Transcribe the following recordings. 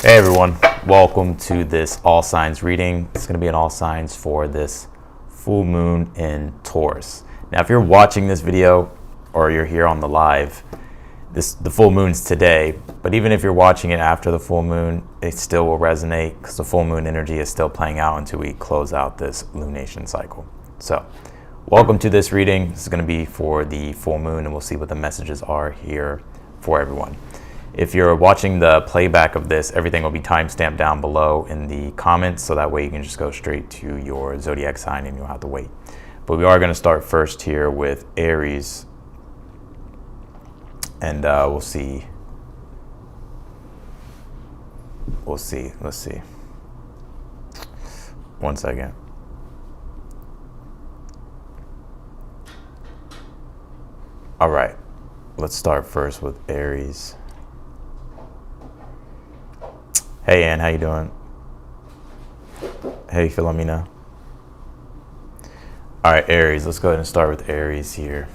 Hey everyone, welcome to this all signs reading. It's going to be an all signs for this full moon in Taurus. Now if you're watching this video or you're here on the live, the full moon's today, but even if you're watching it after the full moon, it still will resonate because the full moon energy is still playing out until we close out this lunation cycle. So welcome to this reading. This is going to be for the full moon and we'll see what the messages are here for everyone. If you're watching the playback of this, everything will be timestamped down below in the comments, so that way you can just go straight to your zodiac sign and you don't have to wait. But we are going to start first here with Aries, and we'll see. Let's see. One second. All right, let's start first with Aries. Hey Ann, how you doing? Hey Philomena. All right, Aries, let's go ahead and start with Aries here.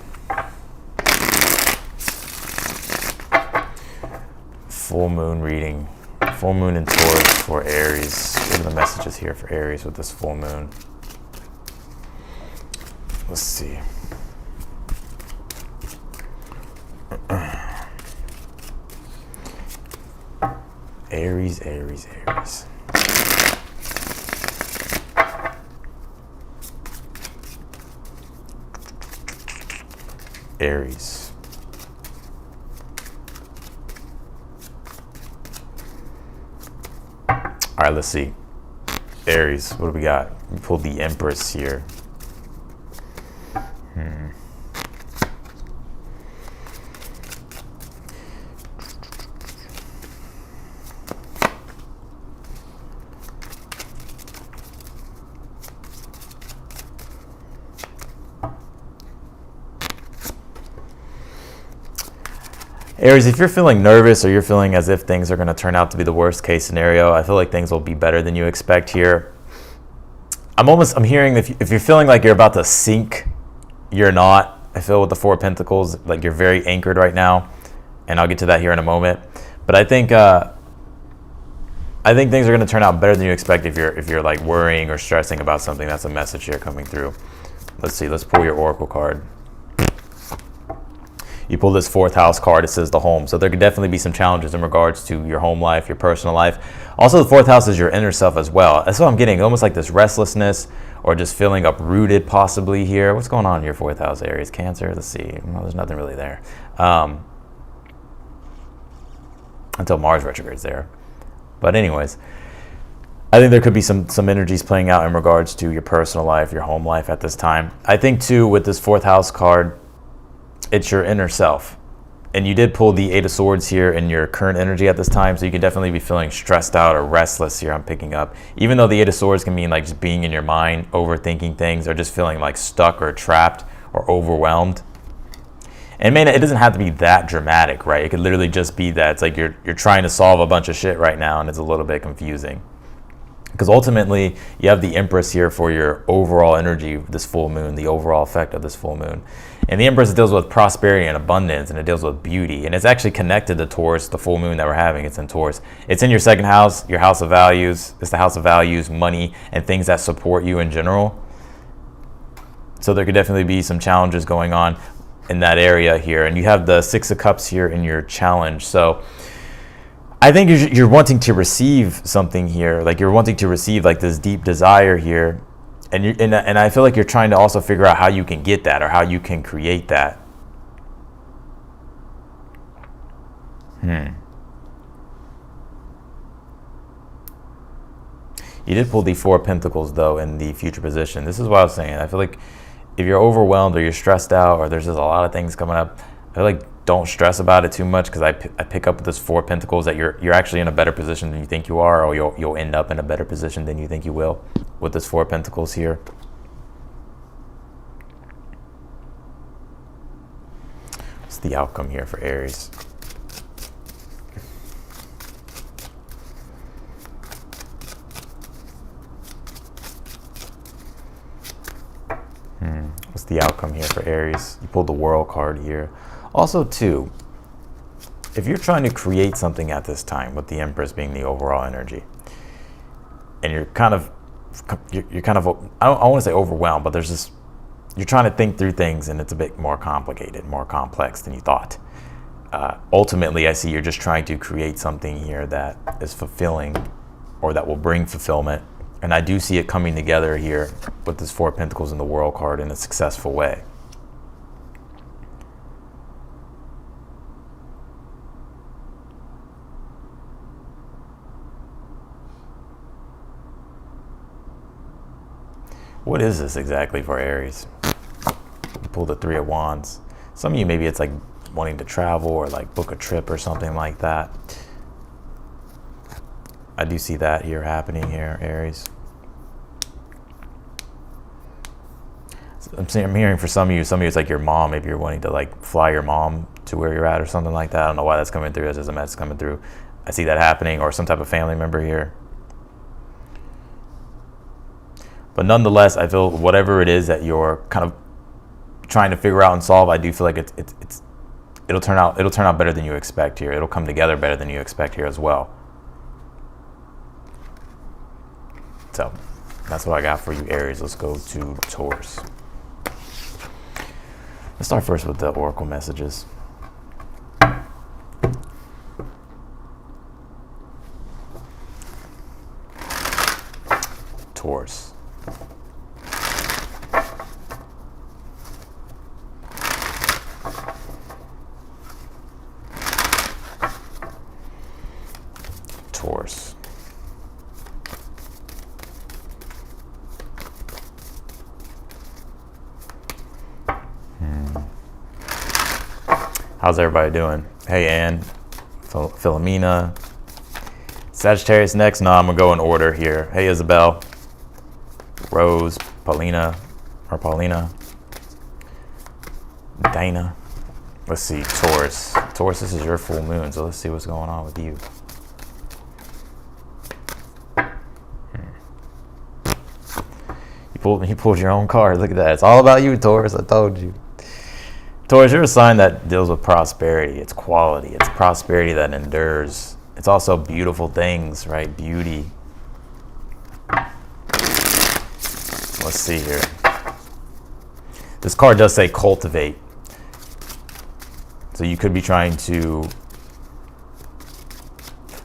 Full moon reading. Full moon in Taurus for Aries. What are the messages here for Aries with this full moon? Let's see. Aries. Aries. All right, let's see. Aries, what do we got? We pulled the Empress here. Aries, if you're feeling nervous or you're feeling as if things are going to turn out to be the worst case scenario, I feel like things will be better than you expect here. I'm hearing if you're feeling like you're about to sink, you're not. I feel with the Four of Pentacles, like you're very anchored right now, and I'll get to that here in a moment. But I think things are going to turn out better than you expect if you're like worrying or stressing about something. That's a message here coming through. Let's see. Let's pull your Oracle card. You pull this fourth house card, it says the home. So there could definitely be some challenges in regards to your home life, your personal life. Also, the fourth house is your inner self as well. That's what I'm getting, almost like this restlessness or just feeling uprooted possibly here. What's going on in your fourth house, Aries? Cancer, let's see. Well, there's nothing really there. Until Mars retrogrades there. But anyways, I think there could be some energies playing out in regards to your personal life, your home life at this time. I think too, with this fourth house card, it's your inner self. And you did pull the Eight of Swords here in your current energy at this time, so you could definitely be feeling stressed out or restless here, I'm picking up. Even though the Eight of Swords can mean like just being in your mind, overthinking things, or just feeling like stuck or trapped or overwhelmed. And it doesn't have to be that dramatic, right? It could literally just be that it's like you're trying to solve a bunch of shit right now and it's a little bit confusing. Because ultimately, you have the Empress here for your overall energy, this full moon, the overall effect of this full moon. And the Empress deals with prosperity and abundance, and it deals with beauty. And it's actually connected to Taurus, the full moon that we're having. It's in Taurus. It's in your second house, your house of values. It's the house of values, money, and things that support you in general. So there could definitely be some challenges going on in that area here. And you have the Six of Cups here in your challenge. So I think you're wanting to receive something here. Like you're wanting to receive like this deep desire here. And I feel like you're trying to also figure out how you can get that or how you can create that. You did pull the Four of Pentacles though in the future position. This is what I was saying. I feel like if you're overwhelmed or you're stressed out or there's just a lot of things coming up, I feel like don't stress about it too much, because I pick up with this Four of Pentacles that you're actually in a better position than you think you are, or you'll end up in a better position than you think you will with this Four of Pentacles here. What's the outcome here for Aries? What's the outcome here for Aries? You pulled the World card here. Also, too, if you're trying to create something at this time, with the Empress being the overall energy, and you're kind of, I don't want to say overwhelmed, but there's this, you're trying to think through things and it's a bit more complicated, more complex than you thought. Ultimately, I see you're just trying to create something here that is fulfilling, or that will bring fulfillment. And I do see it coming together here with this Four of Pentacles in the World card in a successful way. What is this exactly for Aries? You pull the Three of Wands. Some of you, maybe it's like wanting to travel or like book a trip or something like that. I do see that here happening here, Aries. I'm hearing for some of you it's like your mom. Maybe you're wanting to like fly your mom to where you're at or something like that. I don't know why that's coming through. As a mess coming through. I see that happening, or some type of family member here. But nonetheless, I feel whatever it is that you're kind of trying to figure out and solve, I do feel like it'll turn out better than you expect here. It'll come together better than you expect here as well. So that's what I got for you, Aries. Let's go to Taurus. Let's start first with the oracle messages. Taurus. Taurus. How's everybody doing? Hey, Ann, Philomena, Sagittarius next. No, I'm gonna go in order here. Hey, Isabel, Rose, Paulina, Dana. Let's see, Taurus. Taurus, this is your full moon, so let's see what's going on with you. You pulled your own card. Look at that. It's all about you, Taurus. I told you. Taurus, you're a sign that deals with prosperity. It's quality. It's prosperity that endures. It's also beautiful things, right? Beauty. Let's see here. This card does say cultivate. So you could be trying to,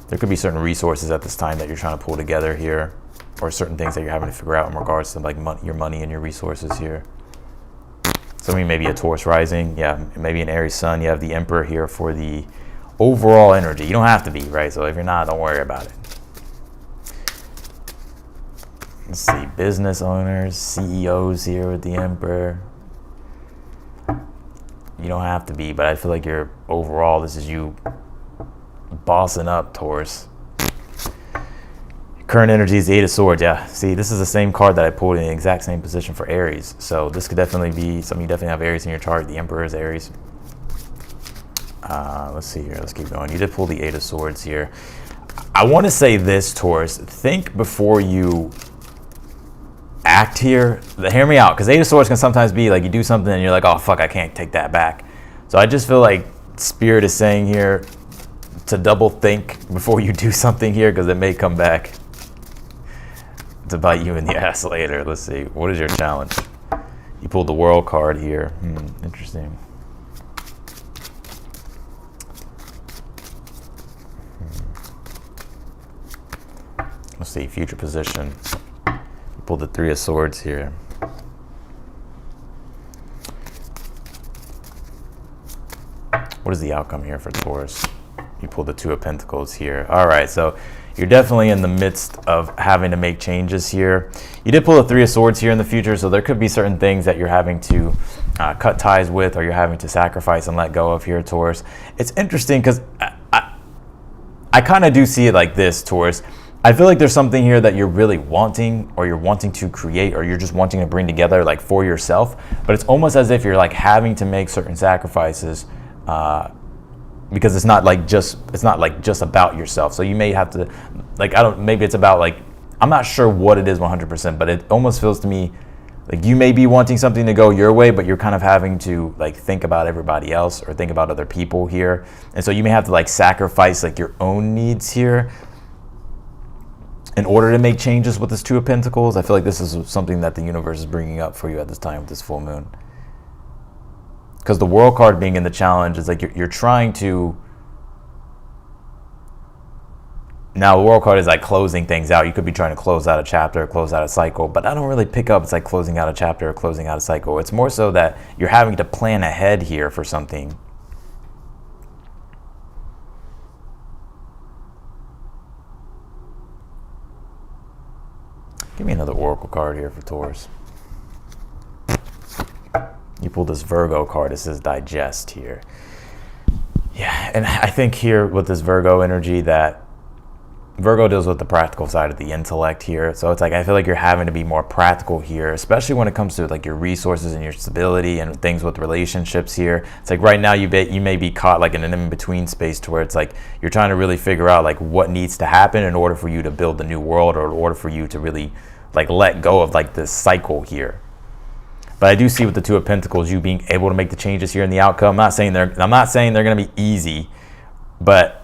there could be certain resources at this time that you're trying to pull together here, or certain things that you're having to figure out in regards to like your money and your resources here. Some of you may be a Taurus rising, yeah, maybe an Aries sun. You have the Emperor here for the overall energy. You don't have to be, right? So if you're not, don't worry about it. Let's see, business owners, CEOs here with the Emperor. You don't have to be, but I feel like you're overall, this is you bossing up, Taurus. Current energy is the Eight of Swords. Yeah, see, this is the same card that I pulled in the exact same position for Aries. So this could definitely be, some of you definitely have Aries in your chart. The Emperor is Aries. Let's see here. Let's keep going. You did pull the Eight of Swords here. I want to say this, Taurus. Think before you act here. Hear me out, because Eight of Swords can sometimes be like you do something and you're like, oh, fuck, I can't take that back. So I just feel like Spirit is saying here to double think before you do something here, because it may come back to bite you in the ass later. Let's see. What is your challenge? You pulled the World card here. Interesting. Let's see. Future position. You pulled the Three of Swords here. What is the outcome here for Taurus? You pulled the Two of Pentacles here. All right, so you're definitely in the midst of having to make changes here. You did pull the Three of Swords here in the future, so there could be certain things that you're having to cut ties with, or you're having to sacrifice and let go of here, Taurus. It's interesting because I kind of do see it like this, Taurus. I feel like there's something here that you're really wanting, or you're wanting to create, or you're just wanting to bring together like for yourself, but it's almost as if you're like having to make certain sacrifices because it's not like just about yourself. So you may have to, like, maybe it's about like, I'm not sure what it is 100%, but it almost feels to me Like you may be wanting something to go your way, but you're kind of having to like think about everybody else or think about other people here. And so you may have to like sacrifice like your own needs here in order to make changes with this Two of Pentacles. I feel like this is something that the universe is bringing up for you at this time with this full moon. Because the World card being in the challenge is like you're trying to... Now, the World card is like closing things out. You could be trying to close out a chapter or close out a cycle, but I don't really pick up it's like closing out a chapter or closing out a cycle. It's more so that you're having to plan ahead here for something. Give me another Oracle card here for Taurus. You pulled this Virgo card. It says digest here. Yeah, and I think here with this Virgo energy that Virgo deals with the practical side of the intellect here. So it's like, I feel like you're having to be more practical here, especially when it comes to like your resources and your stability and things with relationships here. It's like right now you may be caught like in an in-between space to where it's like you're trying to really figure out like what needs to happen in order for you to build the new world, or in order for you to really like let go of like this cycle here. But I do see with the Two of Pentacles, you being able to make the changes here in the outcome. I'm not saying they're going to be easy, but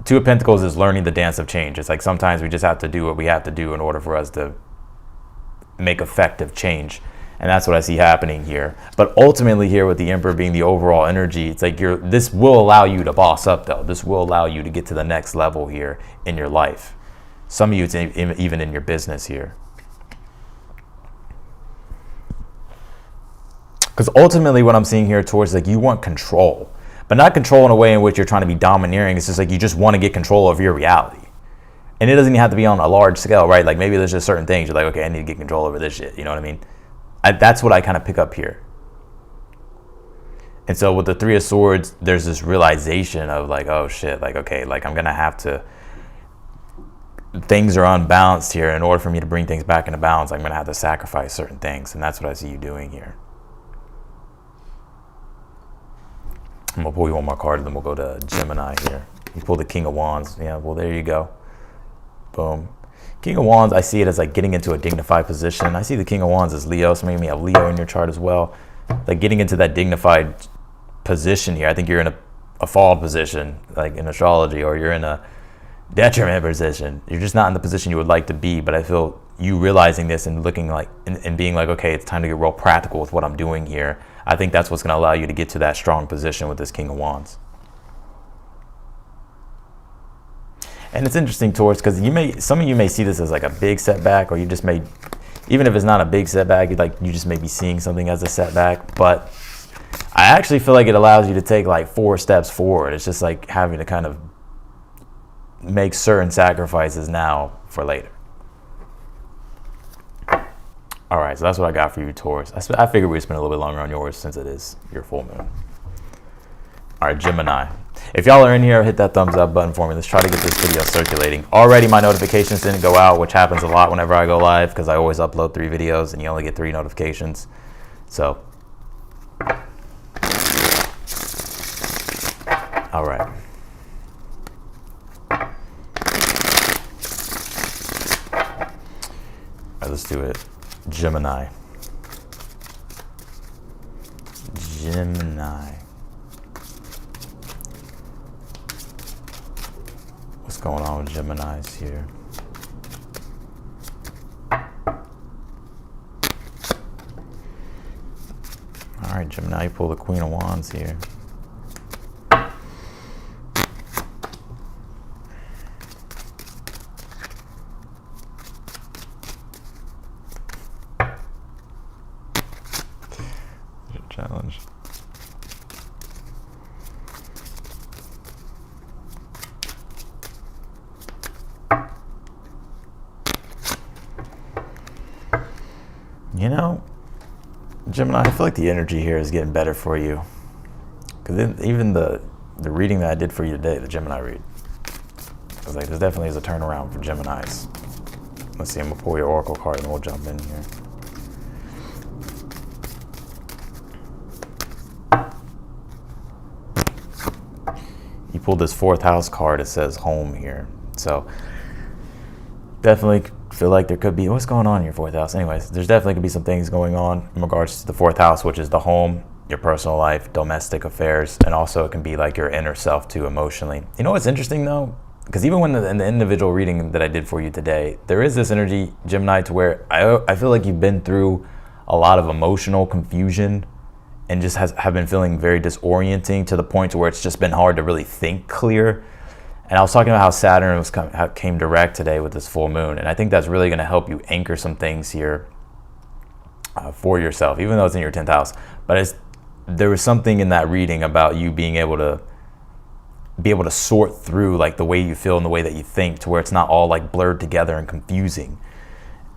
Two of Pentacles is learning the dance of change. It's like sometimes we just have to do what we have to do in order for us to make effective change. And that's what I see happening here. But ultimately here with the Emperor being the overall energy, it's like this will allow you to boss up though. This will allow you to get to the next level here in your life. Some of you, it's even in your business here. Because ultimately what I'm seeing here towards like you want control. But not control in a way in which you're trying to be domineering. It's just like you just want to get control of your reality. And it doesn't even have to be on a large scale, right? Like maybe there's just certain things you're like, okay, I need to get control over this shit. You know what I mean? That's what I kind of pick up here. And so with the Three of Swords, there's this realization of like, oh shit, like, okay, like I'm going to have to... Things are unbalanced here. In order for me to bring things back into balance, I'm going to have to sacrifice certain things. And that's what I see you doing here. I'm going to pull you one more card, and then we'll go to Gemini here. You pull the King of Wands. Yeah, well, there you go. Boom. King of Wands, I see it as like getting into a dignified position. I see the King of Wands as Leo. So maybe you have Leo in your chart as well. Like getting into that dignified position here. I think you're in a fall position, like in astrology, or you're in a detriment position. You're just not in the position you would like to be. But I feel you realizing this and looking like, and being like, okay, it's time to get real practical with what I'm doing here. I think that's what's going to allow you to get to that strong position with this King of Wands. And it's interesting, Taurus, because some of you may see this as like a big setback, or you just may, even if it's not a big setback, you just may be seeing something as a setback. But I actually feel like it allows you to take like 4 steps forward. It's just like having to kind of make certain sacrifices now for later. All right, so that's what I got for you, Taurus. I figured we'd spend a little bit longer on yours since it is your full moon. All right, Gemini. If y'all are in here, hit that thumbs up button for me. Let's try to get this video circulating. Already my notifications didn't go out, which happens a lot whenever I go live because I always upload 3 videos and you only get 3 notifications. So, all right. All right, let's do it. Gemini. What's going on with Geminis here? All right, Gemini, you pull the Queen of Wands here. Challenge. You know, Gemini, I feel like the energy here is getting better for you. Because even the reading that I did for you today, the Gemini read, I was like, there definitely is a turnaround for Geminis. Let's see, I'm going to pull your Oracle card and we'll jump in here. Pulled this 4th house card. It says home here, so definitely feel like there could be, what's going on in your fourth house? Anyways, there's definitely could be some things going on in regards to the fourth house, which is the home, your personal life, domestic affairs, and also it can be like your inner self too, emotionally. You know what's interesting though? Because even when in the individual reading that I did for you today, there is this energy, Gemini, to where I feel like you've been through a lot of emotional confusion and just have been feeling very disorienting to the point to where it's just been hard to really think clear. And I was talking about how Saturn came direct today with this full moon, and I think that's really going to help you anchor some things here for yourself, even though it's in your 10th house. But there was something in that reading about you being able to sort through like the way you feel and the way that you think, to where it's not all like blurred together and confusing.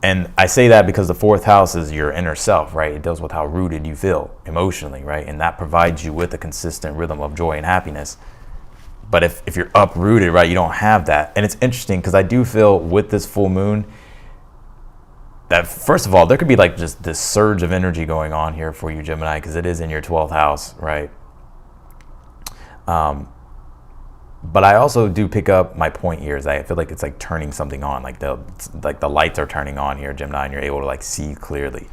And I say that because the fourth house is your inner self, right? It deals with how rooted you feel emotionally, right? And that provides you with a consistent rhythm of joy and happiness. But if you're uprooted, right, you don't have that. And it's interesting because I do feel with this full moon that, first of all, there could be like just this surge of energy going on here for you, Gemini, because it is in your 12th house, right? But I also do pick up, my point here is I feel like it's like turning something on, like the lights are turning on here, Gemini, and you're able to like see clearly.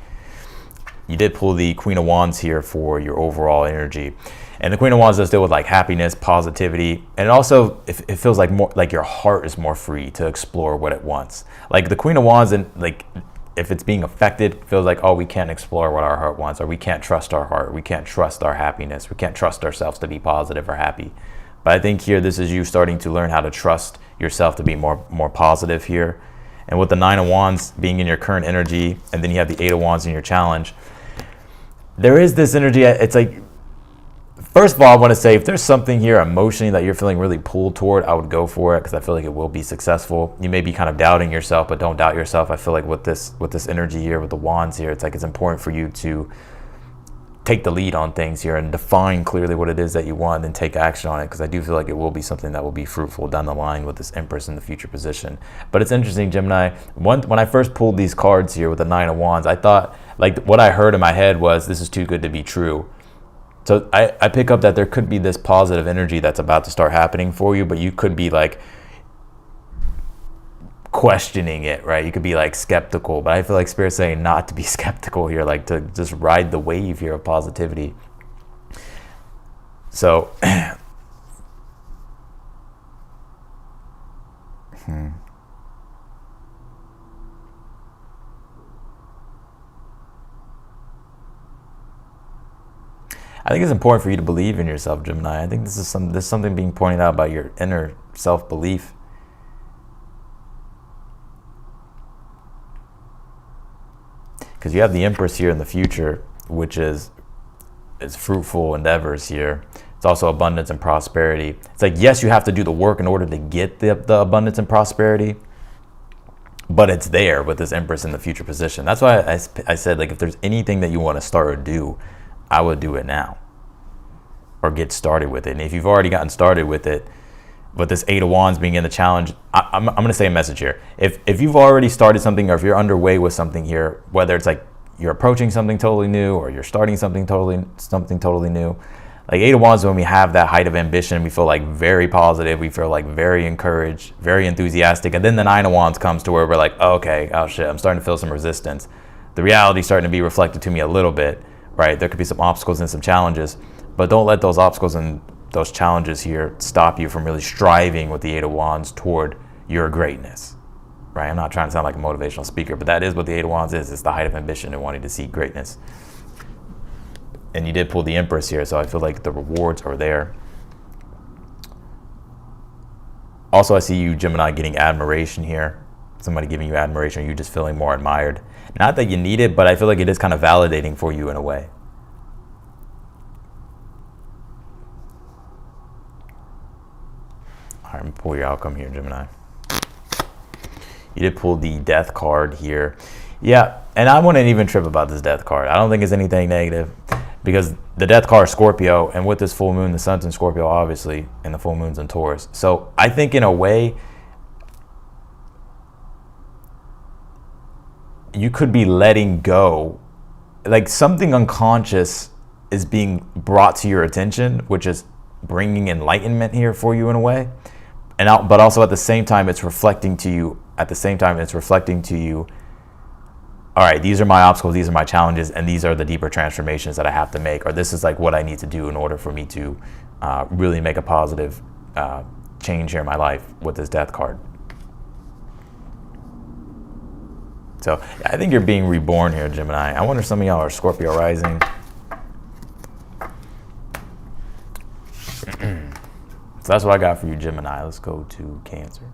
You did pull the Queen of Wands here for your overall energy. And the Queen of Wands does deal with like happiness, positivity, and also it feels like more like your heart is more free to explore what it wants. Like the Queen of Wands, and like if it's being affected, it feels like, oh, we can't explore what our heart wants, or we can't trust our heart, we can't trust our happiness, we can't trust ourselves to be positive or happy. But I think here this is you starting to learn how to trust yourself to be more positive here. And with the Nine of Wands being in your current energy, and then you have the Eight of Wands in your challenge, there is this energy. It's like, first of all, I want to say if there's something here emotionally that you're feeling really pulled toward, I would go for it because I feel like it will be successful. You may be kind of doubting yourself, but don't doubt yourself. I feel like with this energy here, with the wands here, it's like it's important for you to take the lead on things here and define clearly what it is that you want and take action on it, because I do feel like it will be something that will be fruitful down the line with this Empress in the future position. But it's interesting, Gemini, when I first pulled these cards here with the Nine of Wands, I thought, like, what I heard in my head was, this is too good to be true. So I pick up that there could be this positive energy that's about to start happening for you, but you could be like questioning it, right? You could be like skeptical, but I feel like Spirit's saying not to be skeptical here, like to just ride the wave here of positivity. So I think it's important for you to believe in yourself, Gemini. I think there's something being pointed out about your inner self-belief. Because you have the Empress here in the future, which is fruitful endeavors here. It's also abundance and prosperity. It's like, yes, you have to do the work in order to get the abundance and prosperity, but it's there with this Empress in the future position. That's why I said, like, if there's anything that you want to start or do, I would do it now, or get started with it. And if you've already gotten started with it, with this Eight of Wands being in the challenge, I'm going to say a message here. If you've already started something, or if you're underway with something here, whether it's like you're approaching something totally new, or you're starting something totally new, like Eight of Wands, when we have that height of ambition, we feel like very positive, we feel like very encouraged, very enthusiastic, and then the Nine of wands comes to where we're like, oh, okay, oh shit, I'm starting to feel some resistance. The reality is starting to be reflected to me a little bit, right? There could be some obstacles and some challenges, but don't let those obstacles and those challenges here stop you from really striving with the Eight of Wands toward your greatness, right? I'm not trying to sound like a motivational speaker, but that is what the Eight of Wands is. It's the height of ambition and wanting to see greatness. And you did pull the Empress here, so I feel like the rewards are there. Also, I see you, Gemini, getting admiration here. Somebody giving you admiration, or you just feeling more admired. Not that you need it, but I feel like it is kind of validating for you in a way. All right, I'm gonna pull your outcome here, Gemini. You did pull the Death card here. Yeah, and I wouldn't even trip about this Death card. I don't think it's anything negative, because the Death card is Scorpio, and with this full moon, the sun's in Scorpio, obviously, and the full moon's in Taurus. So I think in a way, you could be letting go, like something unconscious is being brought to your attention, which is bringing enlightenment here for you in a way. But also at the same time, it's reflecting to you at the same time, it's reflecting to you, all right, these are my obstacles, these are my challenges, and these are the deeper transformations that I have to make, or this is like what I need to do in order for me to really make a positive change here in my life with this death card. So I think you're being reborn here, Gemini. I wonder if some of y'all are Scorpio rising. So that's what I got for you, Gemini. Let's go to Cancer.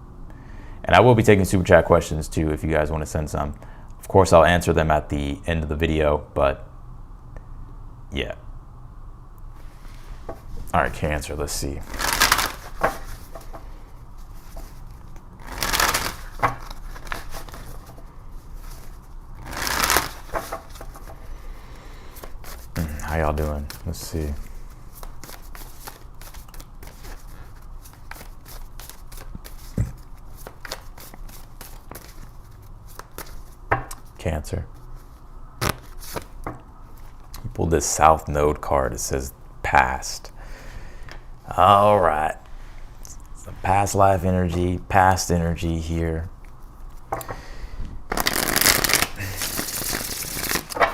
And I will be taking super chat questions too if you guys want to send some. Of course, I'll answer them at the end of the video, but yeah. All right, Cancer, let's see. How y'all doing? Let's see. Cancer. You pulled this South Node card. It says past. All right. Some past life energy, past energy here.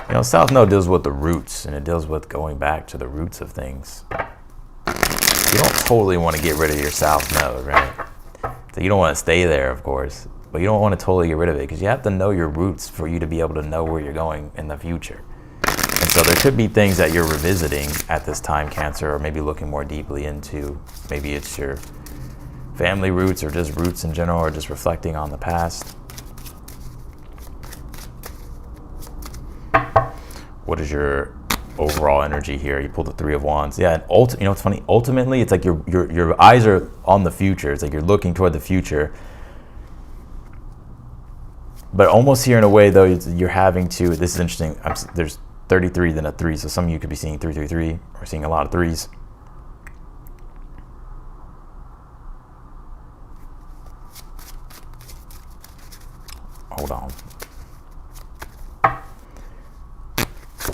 You know, South Node deals with the roots, and it deals with going back to the roots of things. You don't totally want to get rid of your South Node, right? So you don't want to stay there, of course, but you don't want to totally get rid of it because you have to know your roots for you to be able to know where you're going in the future. And so there could be things that you're revisiting at this time, Cancer, or maybe looking more deeply into. Maybe it's your family roots or just roots in general, or just reflecting on the past. What is your overall energy here? You pulled the Three of Wands. Yeah, and you know, it's funny. Ultimately, it's like your eyes are on the future. It's like you're looking toward the future. But almost here in a way, though, you're having to. This is interesting. There's 33, then a 3. So some of you could be seeing 333 or seeing a lot of 3s. Hold on.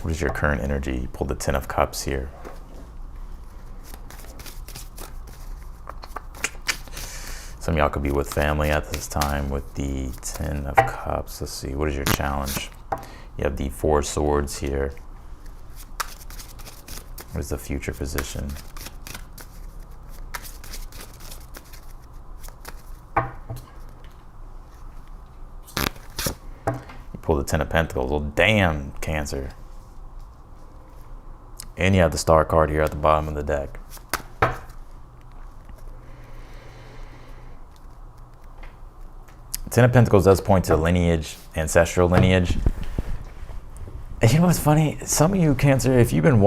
What is your current energy? You pulled the 10 of Cups here. Some of y'all could be with family at this time with the 10 of Cups. Let's see, what is your challenge? You have the 4 Swords here. What is the future position? You pull the 10 of Pentacles. Well, damn, Cancer. And you have the Star card here at the bottom of the deck. Ten of Pentacles does point to lineage, ancestral lineage. And you know what's funny? Some of you, Cancer, if you've been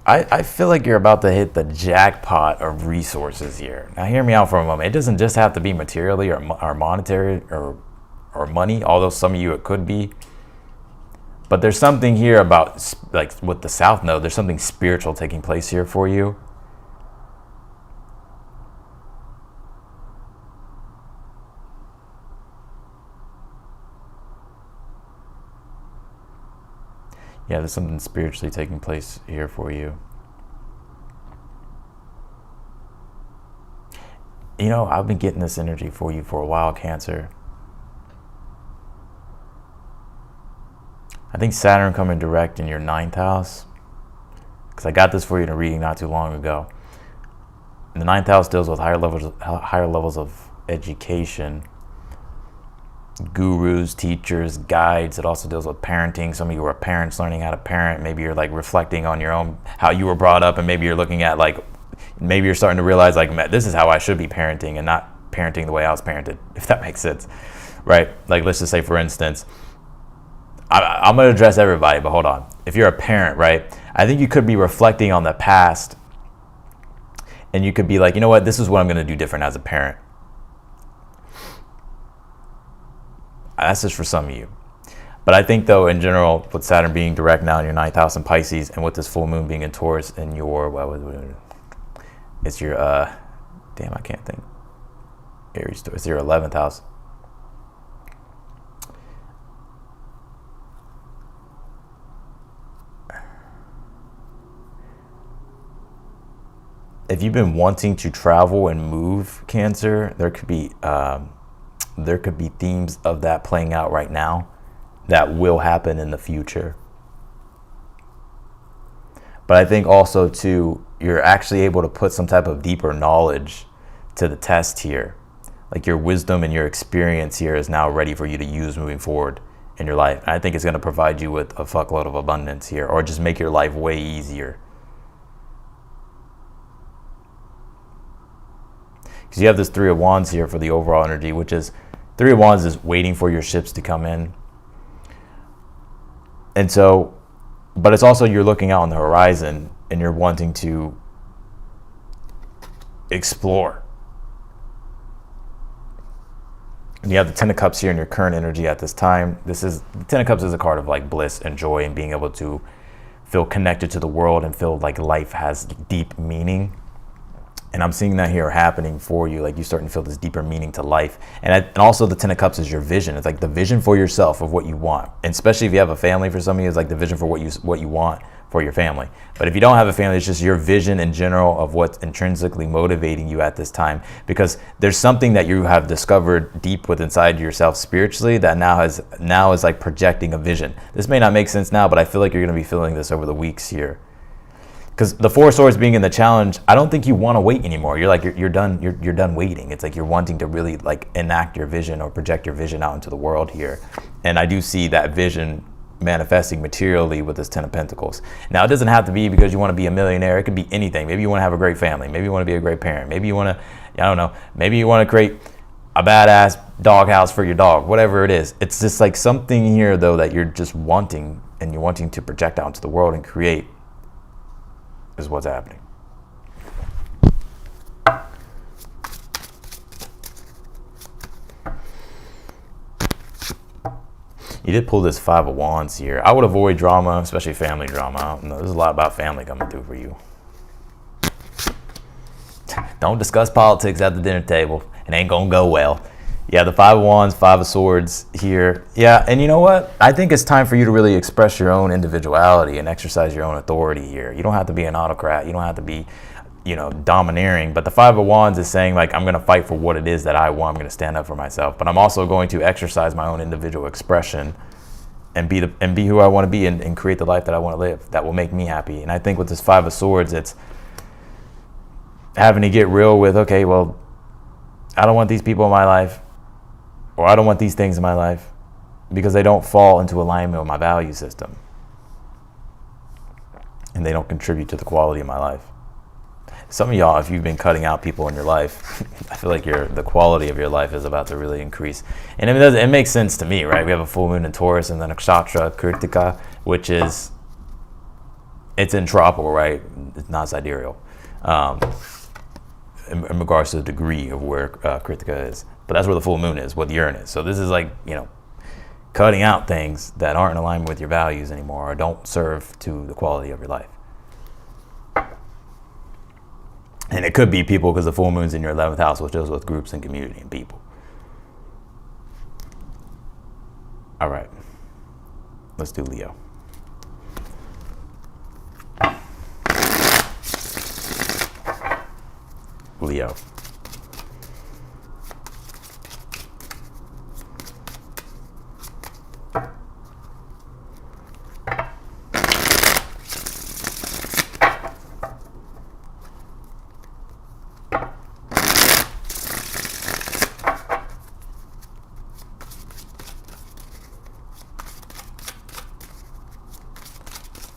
I feel like you're about to hit the jackpot of resources here. Now, hear me out for a moment. It doesn't just have to be materially or monetary or money, although some of you it could be. But there's something here about, like with the South Node, there's something spiritual taking place here for you. Yeah, there's something spiritually taking place here for you. You know, I've been getting this energy for you for a while, Cancer. I think Saturn coming direct in your 9th house, because I got this for you in a reading not too long ago. And the 9th house deals with higher levels of education, gurus, teachers, guides. It also deals with parenting. Some of you are parents learning how to parent. Maybe you're like reflecting on your own, how you were brought up, and maybe you're looking at maybe you're starting to realize this is how I should be parenting and not parenting the way I was parented, if that makes sense, right? Like, let's just say, for instance, I'm going to address everybody, but hold on. If you're a parent, right, I think you could be reflecting on the past, and you could be like, you know what, this is what I'm going to do different as a parent. That's just for some of you. But I think, though, in general, with Saturn being direct now in your 9th house in Pisces, and with this full moon being in Taurus in your, it's your, damn, I can't think. Aries, it's your 11th house. If you've been wanting to travel and move, Cancer, there could be there could be themes of that playing out right now that will happen in the future. But I think also too, you're actually able to put some type of deeper knowledge to the test here. Like your wisdom and your experience here is now ready for you to use moving forward in your life. And I think it's going to provide you with a fuckload of abundance here, or just make your life way easier. Because you have this Three of Wands here for the overall energy, which is, Three of Wands is waiting for your ships to come in. And so, but it's also, you're looking out on the horizon and you're wanting to explore. And you have the Ten of Cups here in your current energy at this time. The Ten of Cups is a card of like bliss and joy and being able to feel connected to the world and feel like life has deep meaning. And I'm seeing that here happening for you. Like, you're starting to feel this deeper meaning to life. And also the Ten of Cups is your vision. It's like the vision for yourself of what you want. And especially if you have a family, for some of you, it's like the vision for what you want for your family. But if you don't have a family, it's just your vision in general of what's intrinsically motivating you at this time. Because there's something that you have discovered deep within inside yourself spiritually that now is like projecting a vision. This may not make sense now, but I feel like you're going to be feeling this over the weeks here. Because the Four of Swords being in the challenge, I don't think you want to wait anymore. You're like, you're done waiting. It's like you're wanting to really like enact your vision or project your vision out into the world here. And I do see that vision manifesting materially with this Ten of Pentacles. Now, it doesn't have to be because you want to be a millionaire. It could be anything. Maybe you want to have a great family. Maybe you want to be a great parent. Maybe you want to, I don't know, maybe you want to create a badass doghouse for your dog, whatever it is. It's just like something here though that you're just wanting, and you're wanting to project out into the world and create, is what's happening. You did pull this Five of Wands here. I would avoid drama, especially family drama. I don't know. There's a lot about family coming through for you. Don't discuss politics at the dinner table. It ain't gonna go well. Yeah, the Five of Wands, Five of Swords here. Yeah, and you know what? I think it's time for you to really express your own individuality and exercise your own authority here. You don't have to be an autocrat. You don't have to be, domineering. But the Five of Wands is saying, like, I'm going to fight for what it is that I want. I'm going to stand up for myself. But I'm also going to exercise my own individual expression and be who I want to be and create the life that I want to live that will make me happy. And I think with this Five of Swords, it's having to get real with, okay, well, I don't want these people in my life, or I don't want these things in my life because they don't fall into alignment with my value system and they don't contribute to the quality of my life. Some of y'all, if you've been cutting out people in your life, I feel like the quality of your life is about to really increase. And it makes sense to me, right? We have a full moon in Taurus and then a nakshatra, Kritika, which is, it's in tropical, right? It's not sidereal. In regards to the degree of where Kritika is. But that's where the full moon is, what the Uranus is. So this is like, cutting out things that aren't in alignment with your values anymore or don't serve to the quality of your life. And it could be people because the full moon's in your 11th house, which deals with groups and community and people. All right. Let's do Leo. Leo.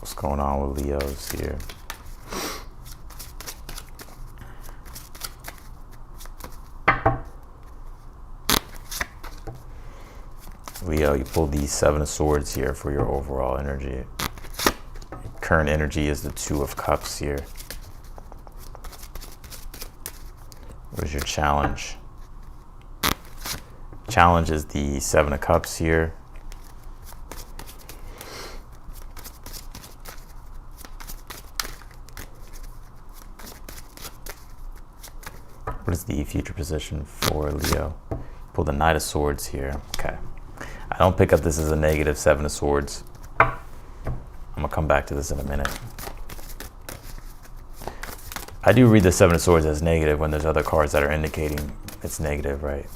What's going on with Leos here? Leo, you pulled the Seven of Swords here for your overall energy. Your current energy is the Two of Cups here. What is your challenge? Challenge is the Seven of Cups here. What is the future position for Leo? Pull the Knight of Swords here. Okay. I don't pick up this as a negative Seven of Swords. I'm going to come back to this in a minute. I do read the Seven of Swords as negative when there's other cards that are indicating it's negative, right?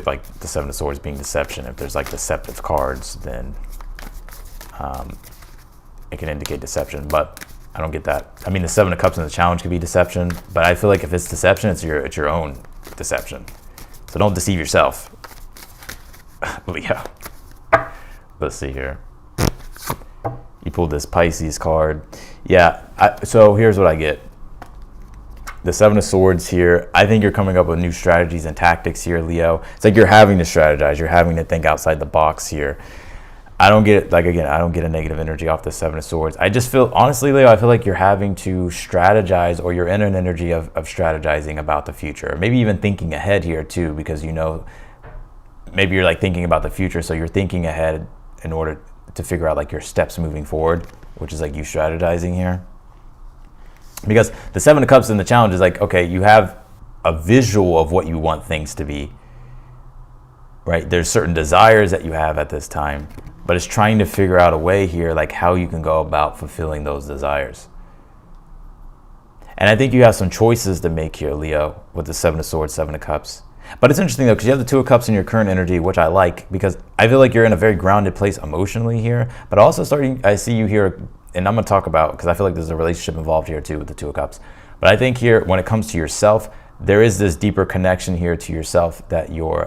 like the Seven of Swords being deception. If there's like deceptive cards, then it can indicate deception, but I don't get that. I mean, the Seven of Cups in the challenge could be deception, but I feel like if it's deception, it's your own deception. So don't deceive yourself. Leo. Let's see here. You pulled this Pisces card. Yeah, so here's what I get. The Seven of Swords here, I think you're coming up with new strategies and tactics here, Leo. It's like you're having to strategize. You're having to think outside the box here. I don't get, like, again, I don't get a negative energy off the Seven of Swords. I just feel, honestly, Leo, I feel like you're having to strategize, or you're in an energy of strategizing about the future. Or maybe even thinking ahead here too, because you know, maybe you're like thinking about the future. So you're thinking ahead in order to figure out like your steps moving forward, which is like you strategizing here. Because the Seven of Cups in the challenge is like, okay, you have a visual of what you want things to be, right? There's certain desires that you have at this time, but it's trying to figure out a way here, like how you can go about fulfilling those desires. And I think you have some choices to make here, Leo, with the Seven of Swords, Seven of Cups. But it's interesting though, because you have the Two of Cups in your current energy, which I like, because I feel like you're in a very grounded place emotionally here, but also I see you here, and I'm going to talk about, because I feel like there's a relationship involved here too with the Two of Cups. But I think here, when it comes to yourself, there is this deeper connection here to yourself that you're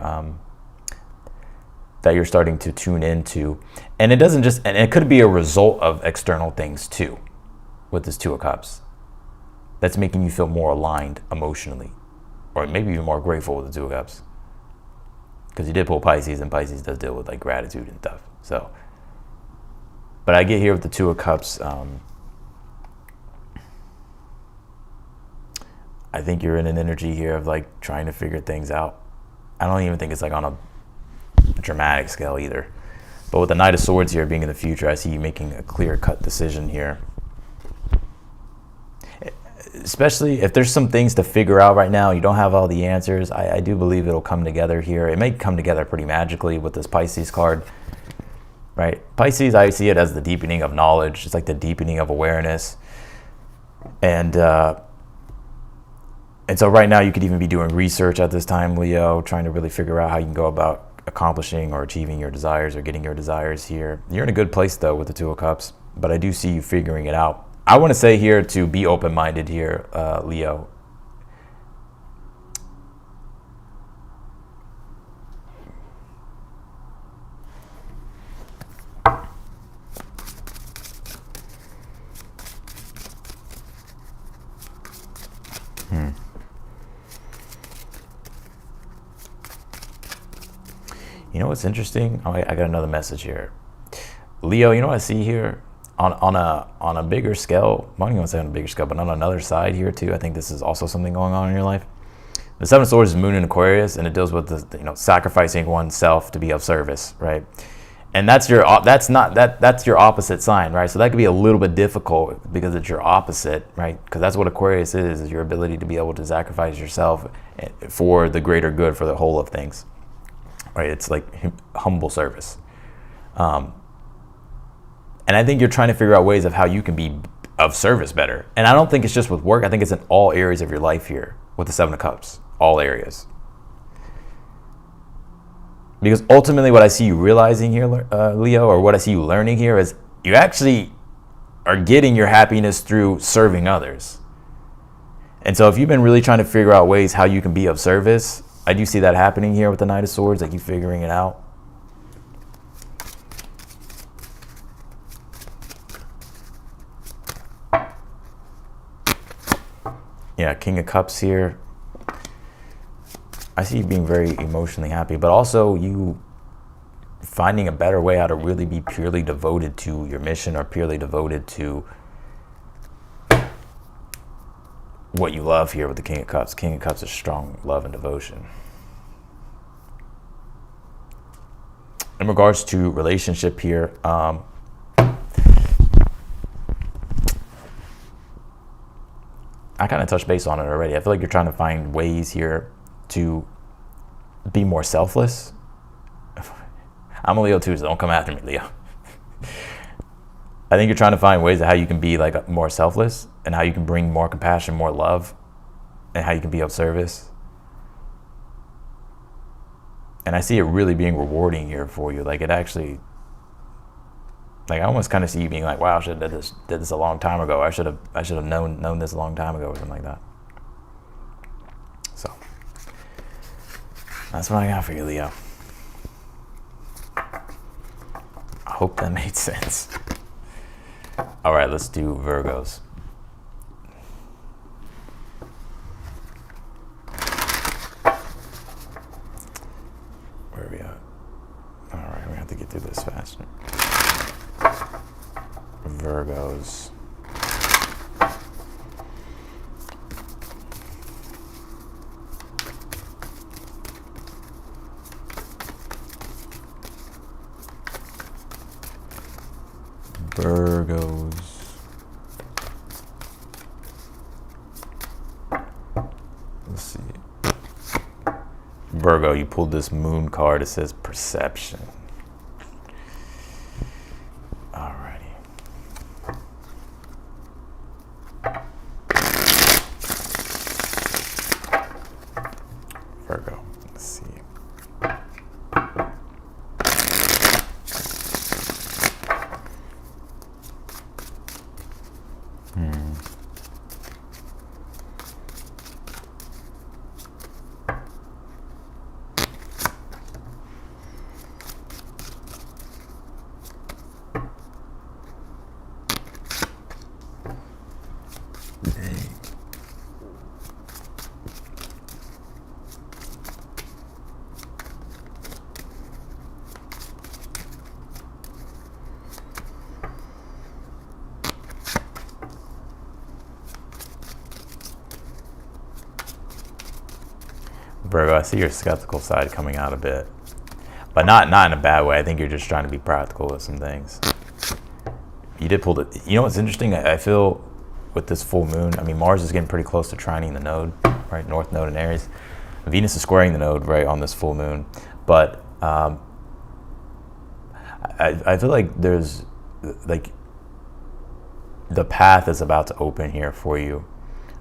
starting to tune into. And it doesn't just, and it could be a result of external things too, with this Two of Cups. That's making you feel more aligned emotionally, or maybe even more grateful with the Two of Cups. Because you did pull Pisces, and Pisces does deal with like gratitude and stuff. So, but I get here with the Two of Cups. I think you're in an energy here of like trying to figure things out. I don't even think it's like on a dramatic scale either. But with the Knight of Swords here being in the future, I see you making a clear-cut decision here. Especially if there's some things to figure out right now, you don't have all the answers. I do believe it'll come together here. It may come together pretty magically with this Pisces card, right? Pisces, I see it as the deepening of knowledge. It's like the deepening of awareness. And so right now you could even be doing research at this time, Leo, trying to really figure out how you can go about accomplishing or achieving your desires or getting your desires here. You're in a good place though with the Two of Cups, but I do see you figuring it out. I want to say here to be open-minded here, Leo. You know what's interesting? Oh, I got another message here. Leo, you know what I see here? On a bigger scale, I don't even want to say on a bigger scale, but on another side here too, I think this is also something going on in your life. The Seven of Swords is Moon in Aquarius, and it deals with the, sacrificing oneself to be of service, right? And that's your opposite sign, right? So that could be a little bit difficult because it's your opposite, right? Because that's what Aquarius is your ability to be able to sacrifice yourself for the greater good, for the whole of things, right? It's like humble service. And I think you're trying to figure out ways of how you can be of service better. And I don't think it's just with work. I think it's in all areas of your life here with the Seven of Cups, all areas. Because ultimately what I see you realizing here, Leo, or what I see you learning here is you actually are getting your happiness through serving others. And so if you've been really trying to figure out ways how you can be of service, I do see that happening here with the Knight of Swords, like you figuring it out. Yeah, King of Cups here. I see you being very emotionally happy, but also you finding a better way how to really be purely devoted to your mission, or purely devoted to what you love here with the King of Cups. King of Cups is strong love and devotion. In regards to relationship here, I kind of touched base on it already. I feel like you're trying to find ways here to be more selfless. I'm a Leo too, so don't come after me, Leo. I think you're trying to find ways of how you can be like more selfless, and how you can bring more compassion, more love, and how you can be of service. And I see it really being rewarding here for you. Like, it actually, like, I almost kind of see you being like, wow, I should have did this a long time ago. I should have known this a long time ago, or something like that. So that's what I got for you, Leo. I hope that made sense. All right, let's do Virgos. Where are we at? All right, we have to get through this faster. Virgos. Let's see. Virgo, you pulled this moon card. It says perception. Alrighty. Virgo, let's see. Virgo, I see your skeptical side coming out a bit, but not in a bad way. I think you're just trying to be practical with some things. You did pull the, you know what's interesting? I feel with this full moon, I mean, Mars is getting pretty close to trining the node, right? North node in Aries. Venus is squaring the node, right, on this full moon. But I feel like there's, like, the path is about to open here for you.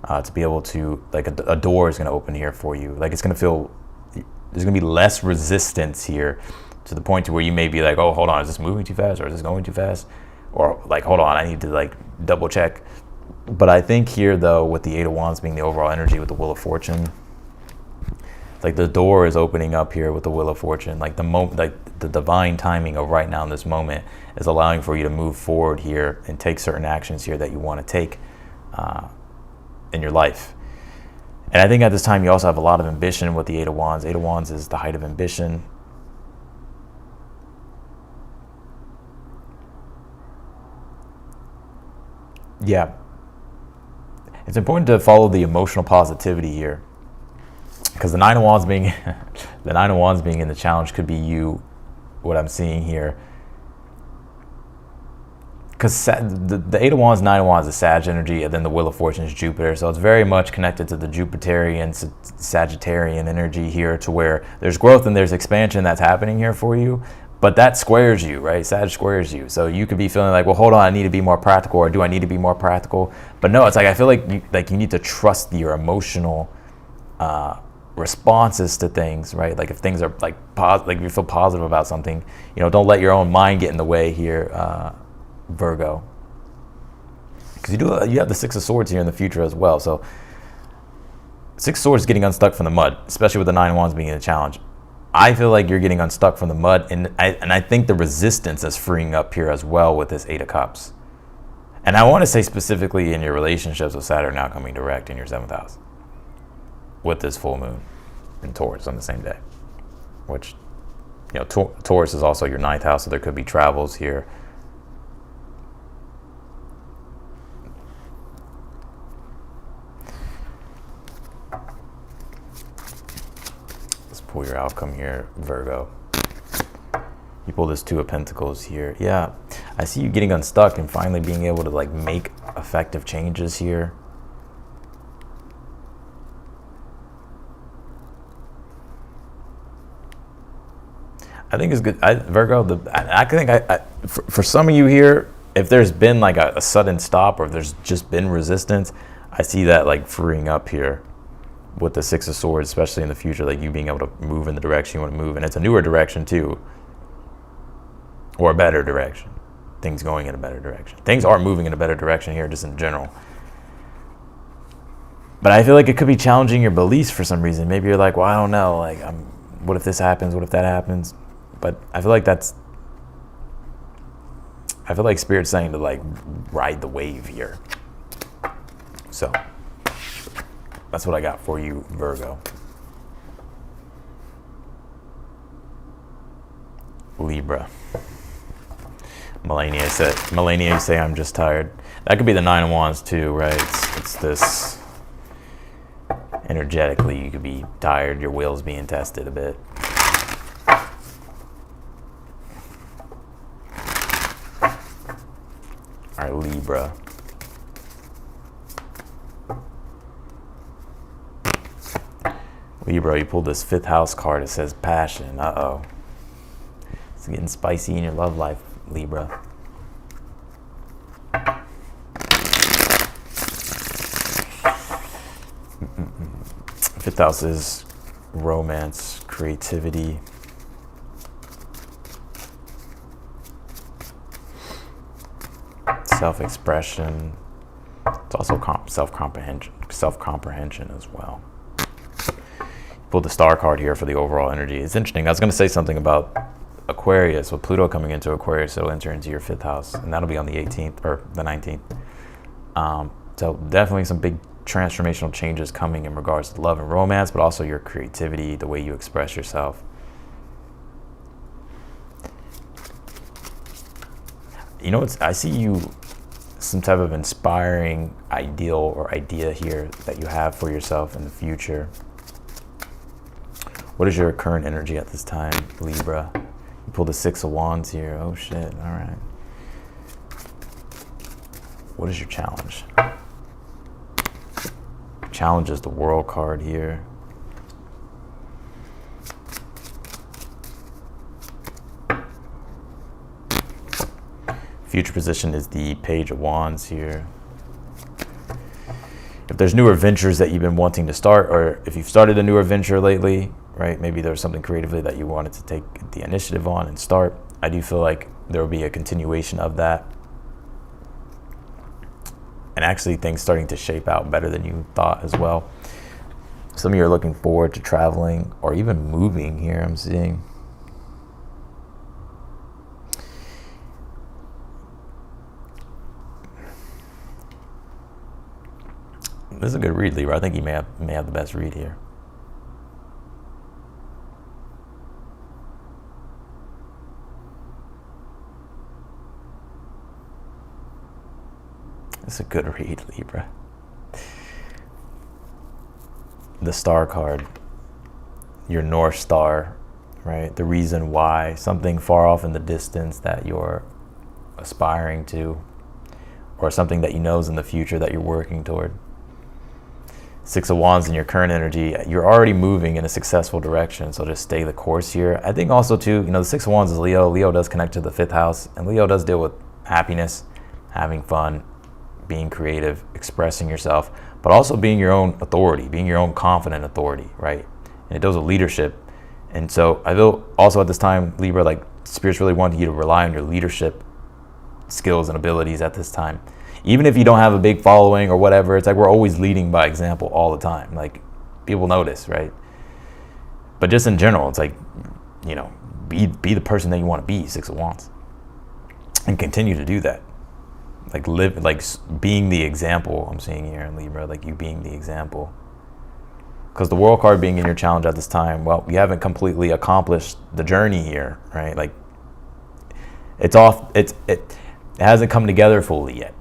To be able to, like, a door is going to open here for you. Like, it's going to feel, there's going to be less resistance here, to the point to where you may be like, oh, hold on, is this moving too fast, or is this going too fast? Or, like, hold on, I need to, like, double check. But I think here, though, with the Eight of Wands being the overall energy with the Wheel of Fortune, like, the door is opening up here with the Wheel of Fortune. Like, the divine timing of right now in this moment is allowing for you to move forward here and take certain actions here that you want to take in your life. And I think at this time you also have a lot of ambition with the Eight of Wands. Eight of Wands is the height of ambition. Yeah. It's important to follow the emotional positivity here, because the Nine of Wands being the Nine of Wands being in the challenge could be you, what I'm seeing here. Because the Eight of Wands, Nine of Wands is Sag energy, and then the Wheel of Fortune is Jupiter. So it's very much connected to the Jupiterian, Sagittarian energy here, to where there's growth and there's expansion that's happening here for you. But that squares you, right? Sag squares you. So you could be feeling like, well, hold on, I need to be more practical, or do I need to be more practical? But no, it's like, I feel like you need to trust your emotional responses to things, right? Like, if things are like like you feel positive about something, you know, don't let your own mind get in the way here, Virgo, because you have the Six of Swords here in the future as well. So Six of Swords is getting unstuck from the mud, especially with the Nine of Wands being in a challenge. I feel like you're getting unstuck from the mud, and I think the resistance is freeing up here as well with this Eight of Cups. And I want to say specifically in your relationships with Saturn now coming direct in your 7th house with this full moon in Taurus on the same day, which, you know, Taurus is also your 9th house, so there could be travels here. Pull your outcome here, Virgo. You pull this Two of Pentacles here. Yeah, I see you getting unstuck and finally being able to, like, make effective changes here. I think it's good, Virgo. I think for some of you here, if there's been like a sudden stop, or if there's just been resistance, I see that, like, freeing up here. with the Six of Swords, especially in the future, like you being able to move in the direction you want to move. And it's a newer direction too, or a better direction. Things going in a better direction. Things are moving in a better direction here, just in general. But I feel like it could be challenging your beliefs for some reason. Maybe you're like, well, I don't know. Like, what if this happens? What if that happens? But I feel like Spirit's saying to like ride the wave here. So that's what I got for you, Virgo. Libra. Melania, you say I'm just tired. That could be the Nine of Wands too, right? It's this, energetically you could be tired, your will's being tested a bit. All right, Libra. Libra, you pulled this 5th house card. It says passion. Uh-oh. It's getting spicy in your love life, Libra. Fifth house is romance, creativity. Self-expression. It's also self-comprehension as well. Pulled the star card here for the overall energy. It's interesting. I was going to say something about Aquarius. With Pluto coming into Aquarius, it'll enter into your 5th house, and that'll be on the 18th or the 19th. So definitely some big transformational changes coming in regards to love and romance, but also your creativity, the way you express yourself. You know, I see you, some type of inspiring ideal or idea here that you have for yourself in the future. What is your current energy at this time, Libra? You pulled the 6 of Wands here. Oh shit, all right. What is your challenge? Challenge is the World card here. Future position is the Page of Wands here. If there's newer ventures that you've been wanting to start, or if you've started a newer venture lately, right? Maybe there's something creatively that you wanted to take the initiative on and start. I do feel like there will be a continuation of that. And actually things starting to shape out better than you thought as well. Some of you are looking forward to traveling or even moving here, I'm seeing. This is a good read, Libra. I think you may have the best read here. It's a good read, Libra. The Star card, your North Star, right? The reason why, something far off in the distance that you're aspiring to, or something that you know is in the future that you're working toward. 6 of Wands in your current energy, you're already moving in a successful direction, so just stay the course here. I think also too, you know, the 6 of Wands is Leo. Leo does connect to the 5th house, and Leo does deal with happiness, having fun, being creative, expressing yourself, but also being your own authority, being your own confident authority, right? And it deals with leadership. And so I feel also at this time, Libra, like Spirit's really wanting you to rely on your leadership skills and abilities at this time. Even if you don't have a big following or whatever, it's like we're always leading by example all the time. Like people notice, right? But just in general, it's like, you know, be the person that you want to be, 6 of Wands. And continue to do that. Like live, like being the example I'm seeing here in Libra, like you being the example. Because the World card being in your challenge at this time, well, you haven't completely accomplished the journey here, right? Like it hasn't come together fully yet.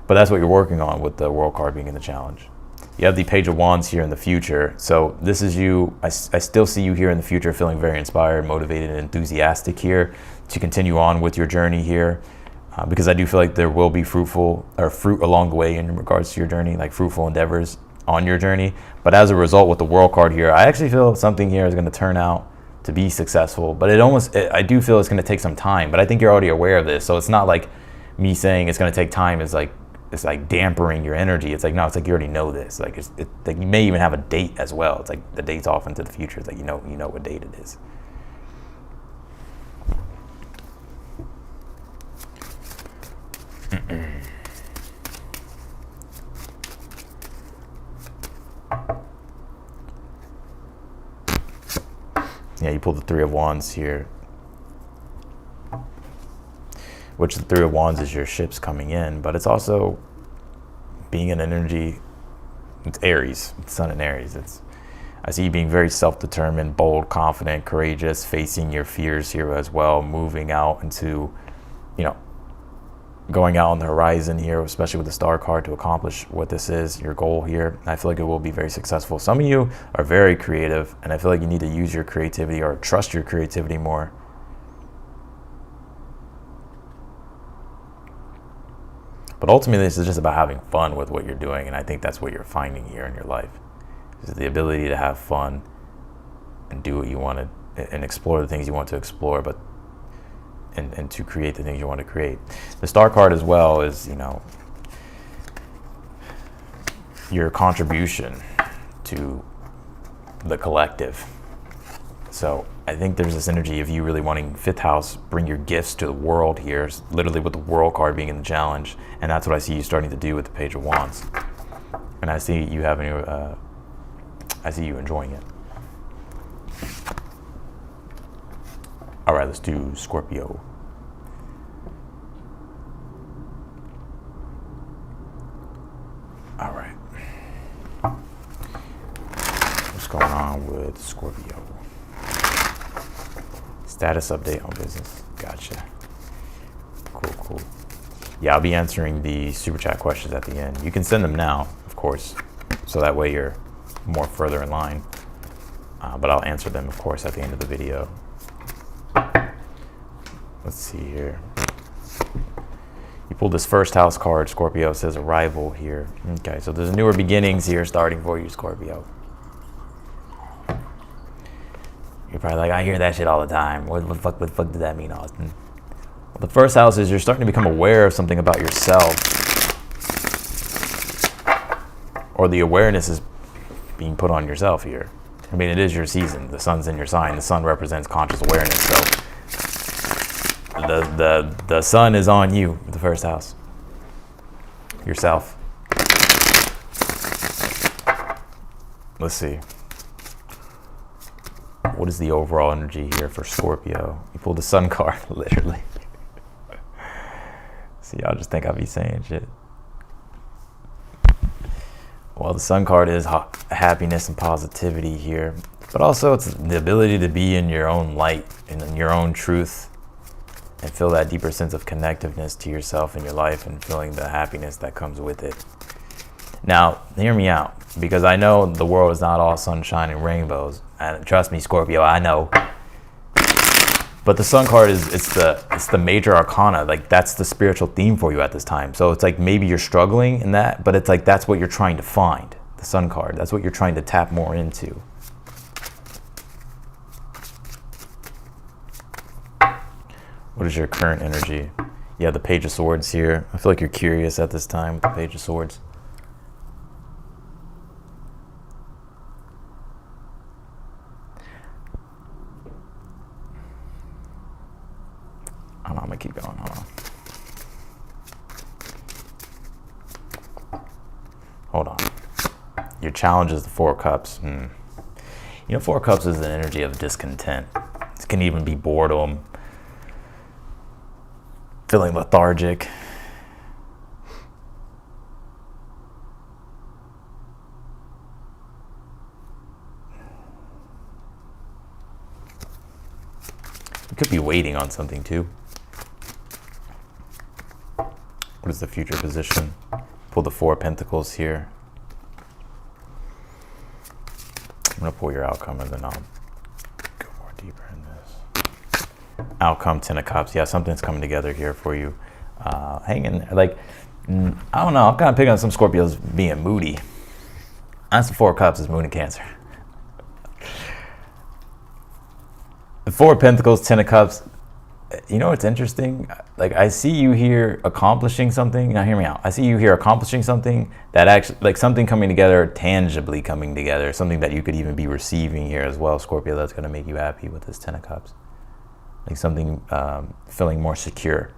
But that's what you're working on with the World card being in the challenge. You have the Page of Wands here in the future. So this is you, I still see you here in the future feeling very inspired, motivated, and enthusiastic here to continue on with your journey here. Because I do feel like there will be fruit along the way in regards to your journey, like fruitful endeavors on your journey. But as a result with the World card here, I actually feel something here is going to turn out to be successful. But I do feel it's going to take some time. But I think you're already aware of this. So it's not like me saying it's going to take time is like it's like dampering your energy. It's like, no, it's like you already know this. Like it's like you may even have a date as well. It's like the date's off into the future. It's like you know what date it is. Yeah, you pull the Three of Wands here, which the Three of Wands is your ships coming in, but it's also being an energy. It's Aries, it's Sun in Aries. I see you being very self-determined, bold, confident, courageous, facing your fears here as well, moving out into, going out on the horizon here, especially with the Star card, to accomplish what this is, your goal here. I feel like it will be very successful. Some of you are very creative, and I feel like you need to use your creativity or trust your creativity more. But ultimately, this is just about having fun with what you're doing, and I think that's what you're finding here in your life. Is the ability to have fun and do what you want to, and explore the things you want to explore, but and to create the things you want to create. The Star card as well is, your contribution to the collective. So I think there's this energy of you really wanting fifth house, bring your gifts to the world here, literally with the World card being in the challenge. And that's what I see you starting to do with the Page of Wands. And I see you having, I see you enjoying it. All right, let's do Scorpio. All right. What's going on with Scorpio? Status update on business. Gotcha. Cool. Yeah, I'll be answering the super chat questions at the end. You can send them now, of course, so that way you're more further in line. But I'll answer them, of course, at the end of the video. Let's see here. You pulled this first house card, Scorpio. It says arrival here. Okay, so there's newer beginnings here starting for you, Scorpio. You're probably like, I hear that shit all the time. What the fuck did that mean, Austin? Well, the first house is you're starting to become aware of something about yourself. Or the awareness is being put on yourself here. I mean, it is your season. The sun's in your sign. The sun represents conscious awareness. So the sun is on you, the first house. Yourself. Let's see. What is the overall energy here for Scorpio? You pulled the sun card, literally. See, y'all just think I'll be saying shit. Well, the sun card is happiness and positivity here, but also it's the ability to be in your own light and in your own truth and feel that deeper sense of connectiveness to yourself and your life and feeling the happiness that comes with it. Now, hear me out, because I know the world is not all sunshine and rainbows. And trust me, Scorpio, I know. But the sun card is it's the major arcana. Like, that's the spiritual theme for you at this time. So it's like maybe you're struggling in that, but it's like that's what you're trying to find. The sun card. That's what you're trying to tap more into. What is your current energy? Yeah, the Page of Swords here. I feel like you're curious at this time with the Page of Swords. I'm gonna keep going. Hold on. Your challenge is the Four of Cups. Four of Cups is an energy of discontent. It can even be boredom, feeling lethargic. You could be waiting on something too. What is the future position? Pull the Four of Pentacles here. I'm going to pull your outcome and then I'll go more deeper in this. Outcome, Ten of Cups. Yeah, something's coming together here for you. Hang in there. Like, I don't know. I'm kind of picking on some Scorpios being moody. That's the Four of Cups is Moon and Cancer. The Four of Pentacles, Ten of Cups. You know what's interesting? Like, I see you here accomplishing something. Now, hear me out. I see you here accomplishing something that actually, like something coming together, tangibly coming together, something that you could even be receiving here as well, Scorpio, that's going to make you happy with this Ten of Cups. Like something feeling more secure.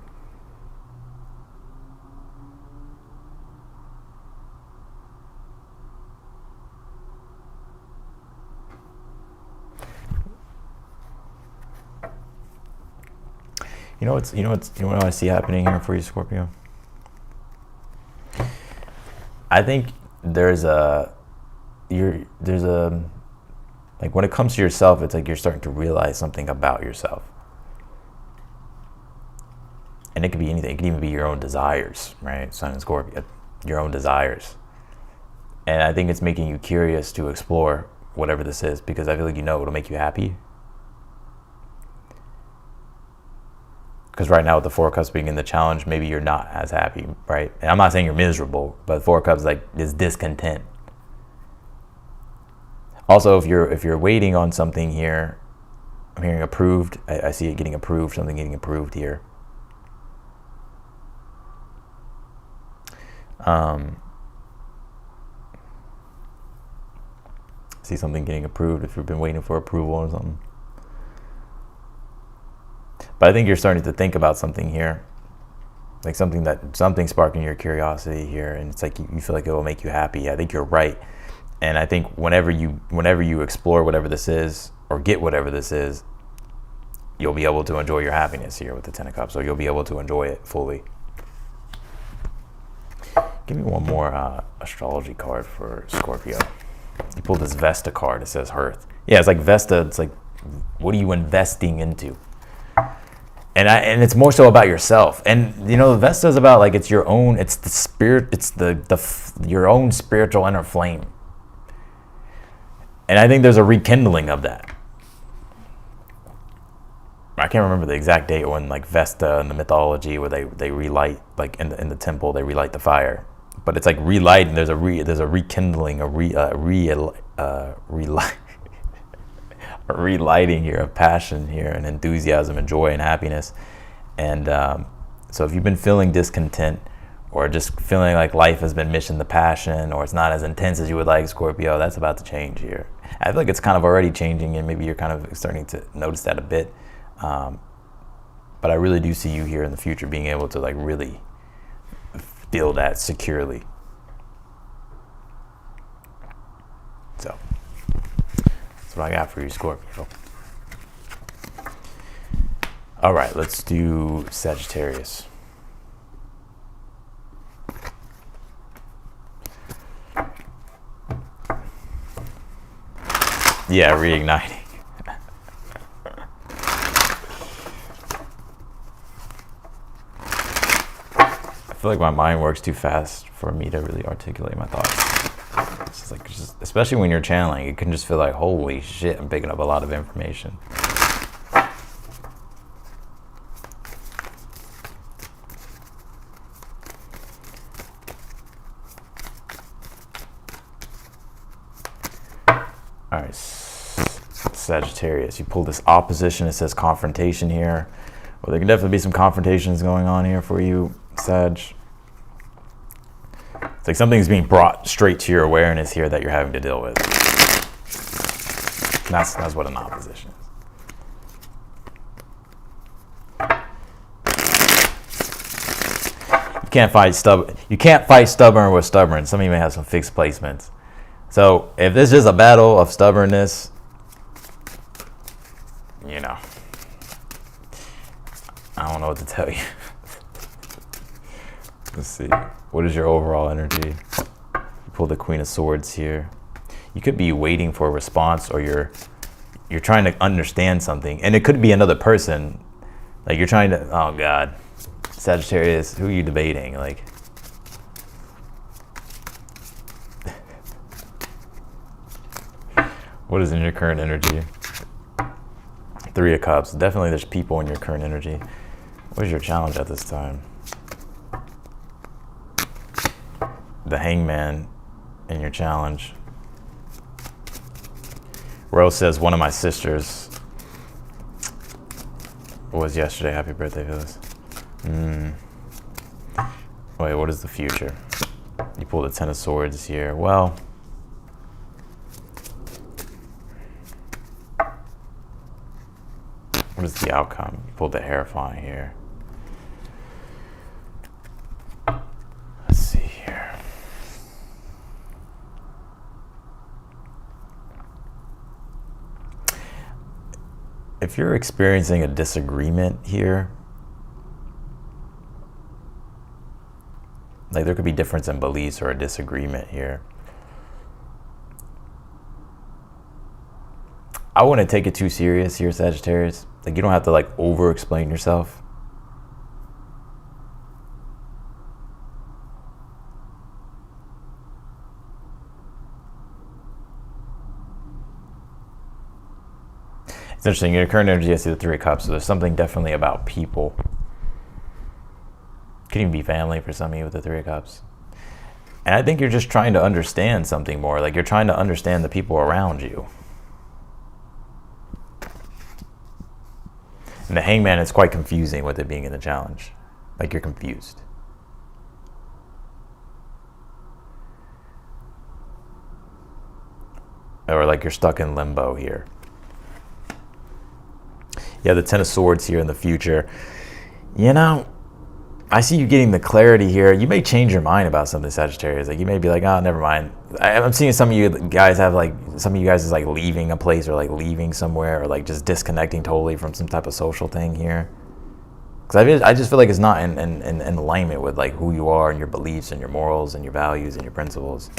You know what I see happening here for you, Scorpio? I think there's a like when it comes to yourself, it's like you're starting to realize something about yourself. And it could be anything. It could even be your own desires, right? Sun and Scorpio, your own desires. And I think it's making you curious to explore whatever this is, because I feel like it'll make you happy. Because right now with the Four of Cups being in the challenge, maybe you're not as happy, right? And I'm not saying you're miserable, but Four of Cups is discontent. Also, if you're waiting on something here, I'm hearing approved. I see it getting approved, something getting approved here. See something getting approved if you've been waiting for approval or something. But I think you're starting to think about something here, like something sparking your curiosity here, and it's like you feel like it will make you happy. I think you're right, and I think whenever you explore whatever this is or get whatever this is, you'll be able to enjoy your happiness here with the Ten of Cups. So you'll be able to enjoy it fully. Give me one more astrology card for Scorpio. You pulled this Vesta card. It says Hearth. Yeah, it's like Vesta. It's like, what are you investing into? And it's more so about yourself. And the Vesta is about like it's your own. It's the spirit. It's your own spiritual inner flame. And I think there's a rekindling of that. I can't remember the exact date when like Vesta in the mythology where they relight, like in the temple they relight the fire. But it's like relighting. There's a rekindling, a relighting here of passion here and enthusiasm and joy and happiness. And so if you've been feeling discontent or just feeling like life has been missing the passion or it's not as intense as you would like, Scorpio, that's about to change here. I feel like it's kind of already changing, and maybe you're kind of starting to notice that a bit. But I really do see you here in the future being able to like really feel that securely. So that's what I got for you, Scorpio. All right, let's do Sagittarius. Yeah, reigniting. I feel like my mind works too fast for me to really articulate my thoughts. It's like, especially when you're channeling, it can just feel like, holy shit, I'm picking up a lot of information. All right, Sagittarius, you pull this opposition. It says confrontation here. Well, there can definitely be some confrontations going on here for you, Sag. It's like something's being brought straight to your awareness here that you're having to deal with. And that's what an opposition is. You can't fight stubborn with stubborn. Some of you may have some fixed placements. So if this is a battle of stubbornness, I don't know what to tell you. Let's see. What is your overall energy? You pull the Queen of Swords here. You could be waiting for a response, or you're trying to understand something, and it could be another person. Like you're trying to. Oh God, Sagittarius, who are you debating? Like. What is in your current energy? Three of Cups. Definitely there's people in your current energy. What is your challenge at this time? The Hangman in your challenge. Rose says, one of my sisters. was yesterday. Happy birthday, Phyllis. Wait, what is the future? You pulled the Ten of Swords here. Well, what is the outcome? You pulled the Hierophant here. Let's see here. If you're experiencing a disagreement here, like there could be difference in beliefs or a disagreement here, I wouldn't take it too serious here, Sagittarius. Like you don't have to like over explain yourself. It's interesting, your current energy, I see the Three of Cups, so there's something definitely about people. Could even be family for some of you with the Three of Cups. And I think you're just trying to understand something more, like you're trying to understand the people around you. And the Hangman is quite confusing with it being in the challenge. Like you're confused. Or like you're stuck in limbo here. Yeah, the Ten of Swords here in the future. You know, I see you getting the clarity here. You may change your mind about something, Sagittarius. Like you may be like, oh, never mind. I'm seeing some of you guys have like, some of you guys is like leaving a place or like leaving somewhere or like just disconnecting totally from some type of social thing here. Because I just feel like it's not in alignment with like who you are and your beliefs and your morals and your values and your principles.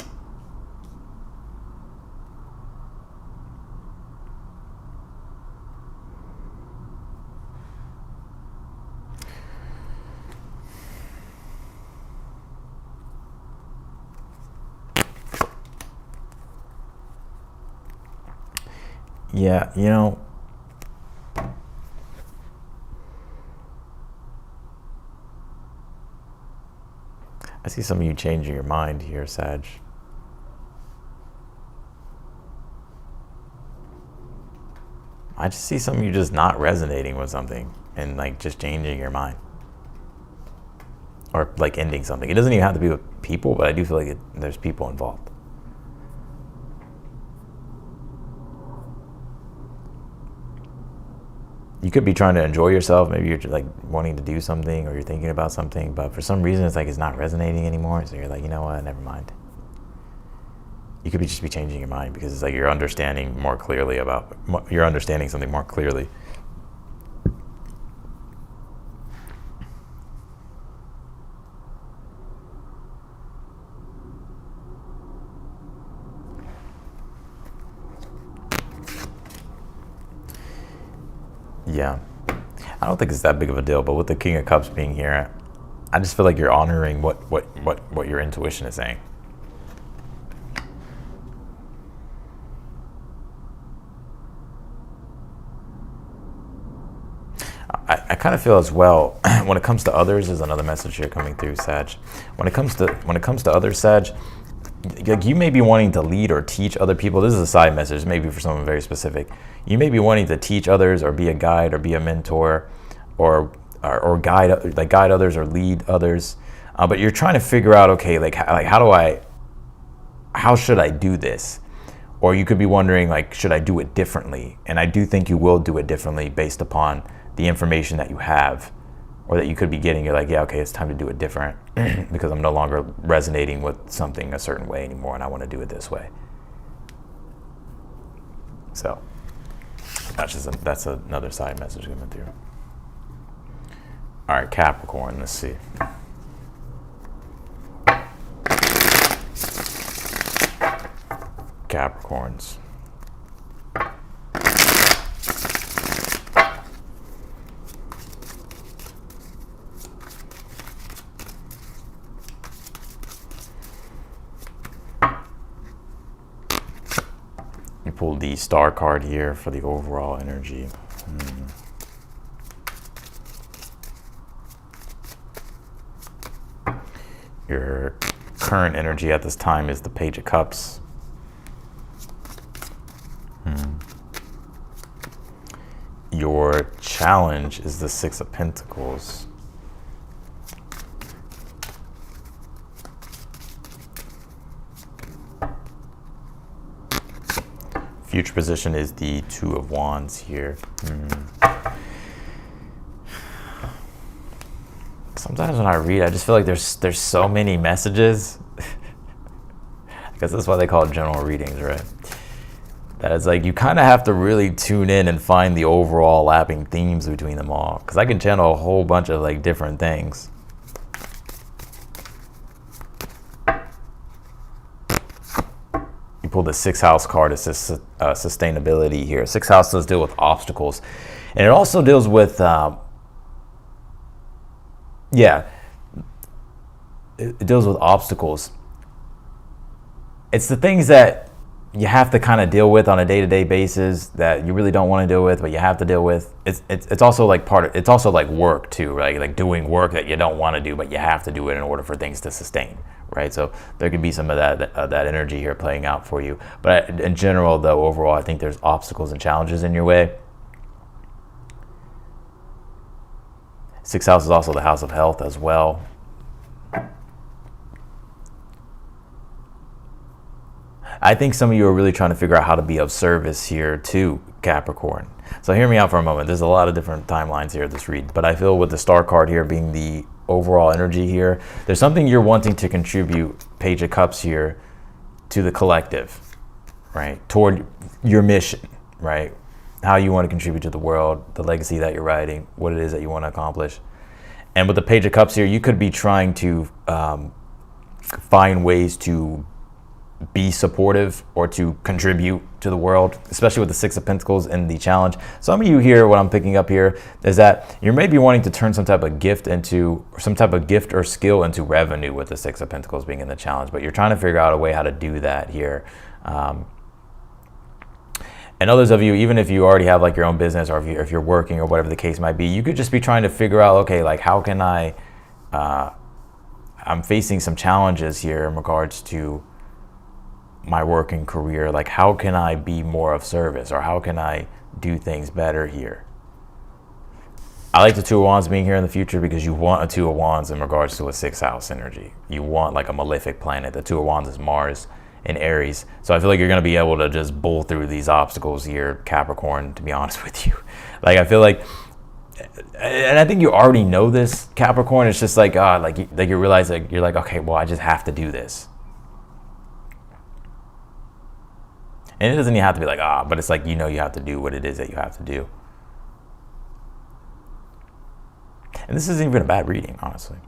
Yeah, you know, I see some of you changing your mind here, Sag. I just see some of you just not resonating with something and like just changing your mind. Or like ending something. It doesn't even have to be with people, but I do feel like there's people involved. You could be trying to enjoy yourself. Maybe you're like wanting to do something or you're thinking about something, but for some reason it's like it's not resonating anymore. So you're like, you know what, never mind. You could just be changing your mind because it's like you're understanding more clearly about, you're understanding something more clearly. Yeah, I don't think it's that big of a deal, but with the King of Cups being here, I just feel like you're honoring what your intuition is saying. I kind of feel as well when it comes to others, there's another message here coming through, Sag. When it comes to others, Sag, like you may be wanting to lead or teach other people. This is a side message, maybe for someone very specific. You may be wanting to teach others or be a guide or be a mentor or guide others or lead others. But you're trying to figure out, okay, how should I do this? Or you could be wondering, like, should I do it differently? And I do think you will do it differently based upon the information that you have or that you could be getting. You're like, yeah, okay, it's time to do it different because I'm no longer resonating with something a certain way anymore and I want to do it this way. So that's another side message coming through. All right, Capricorn, let's see. Capricorns. You pulled the Star card here for the overall energy. Your current energy at this time is the Page of Cups. Your challenge is the Six of Pentacles. Future position is the Two of Wands here. Sometimes when I read, I just feel like there's so many messages. Because that's why they call it general readings, right? That it's like you kind of have to really tune in and find the overall lapping themes between them all. Because I can channel a whole bunch of like different things. You pull the Sixth House card. It says sustainability here. Sixth House does deal with obstacles, and it also deals with it deals with obstacles. It's the things that you have to kind of deal with on a day-to-day basis that you really don't want to deal with, but you have to deal with. It's also like it's also like work too, right? Like doing work that you don't want to do, but you have to do it in order for things to sustain, right? So there could be some of that energy here playing out for you. But in general, though, overall, I think there's obstacles and challenges in your way. Sixth house is also the house of health as well. I think some of you are really trying to figure out how to be of service here to Capricorn. So hear me out for a moment. There's a lot of different timelines here this read, but I feel with the Star card here being the overall energy here, there's something you're wanting to contribute, Page of Cups here, to the collective, right? Toward your mission, right? How you want to contribute to the world, the legacy that you're writing, what it is that you want to accomplish. And with the Page of Cups here, you could be trying to find ways to be supportive or to contribute to the world, especially with the Six of Pentacles and the challenge. Some of you here, what I'm picking up here is that you're maybe wanting to turn some type of gift or skill into revenue with the Six of Pentacles being in the challenge, but you're trying to figure out a way how to do that here. And others of you, even if you already have like your own business, or if you're working or whatever the case might be, you could just be trying to figure out, okay, like how can I'm facing some challenges here in regards to my working career. Like how can I be more of service, or how can I do things better here? I like the Two of Wands being here in the future because you want a Two of Wands in regards to a Sixth House energy. You want like a malefic planet. The Two of Wands is Mars in Aries. So I feel like you're going to be able to just bull through these obstacles here, Capricorn, to be honest with you. Like I feel like, and I think you already know this, Capricorn. It's just like, you realize like, you're like, okay, well, I just have to do this. And it doesn't even have to be like, but it's like, you know, you have to do what it is that you have to do. And this isn't even a bad reading, honestly.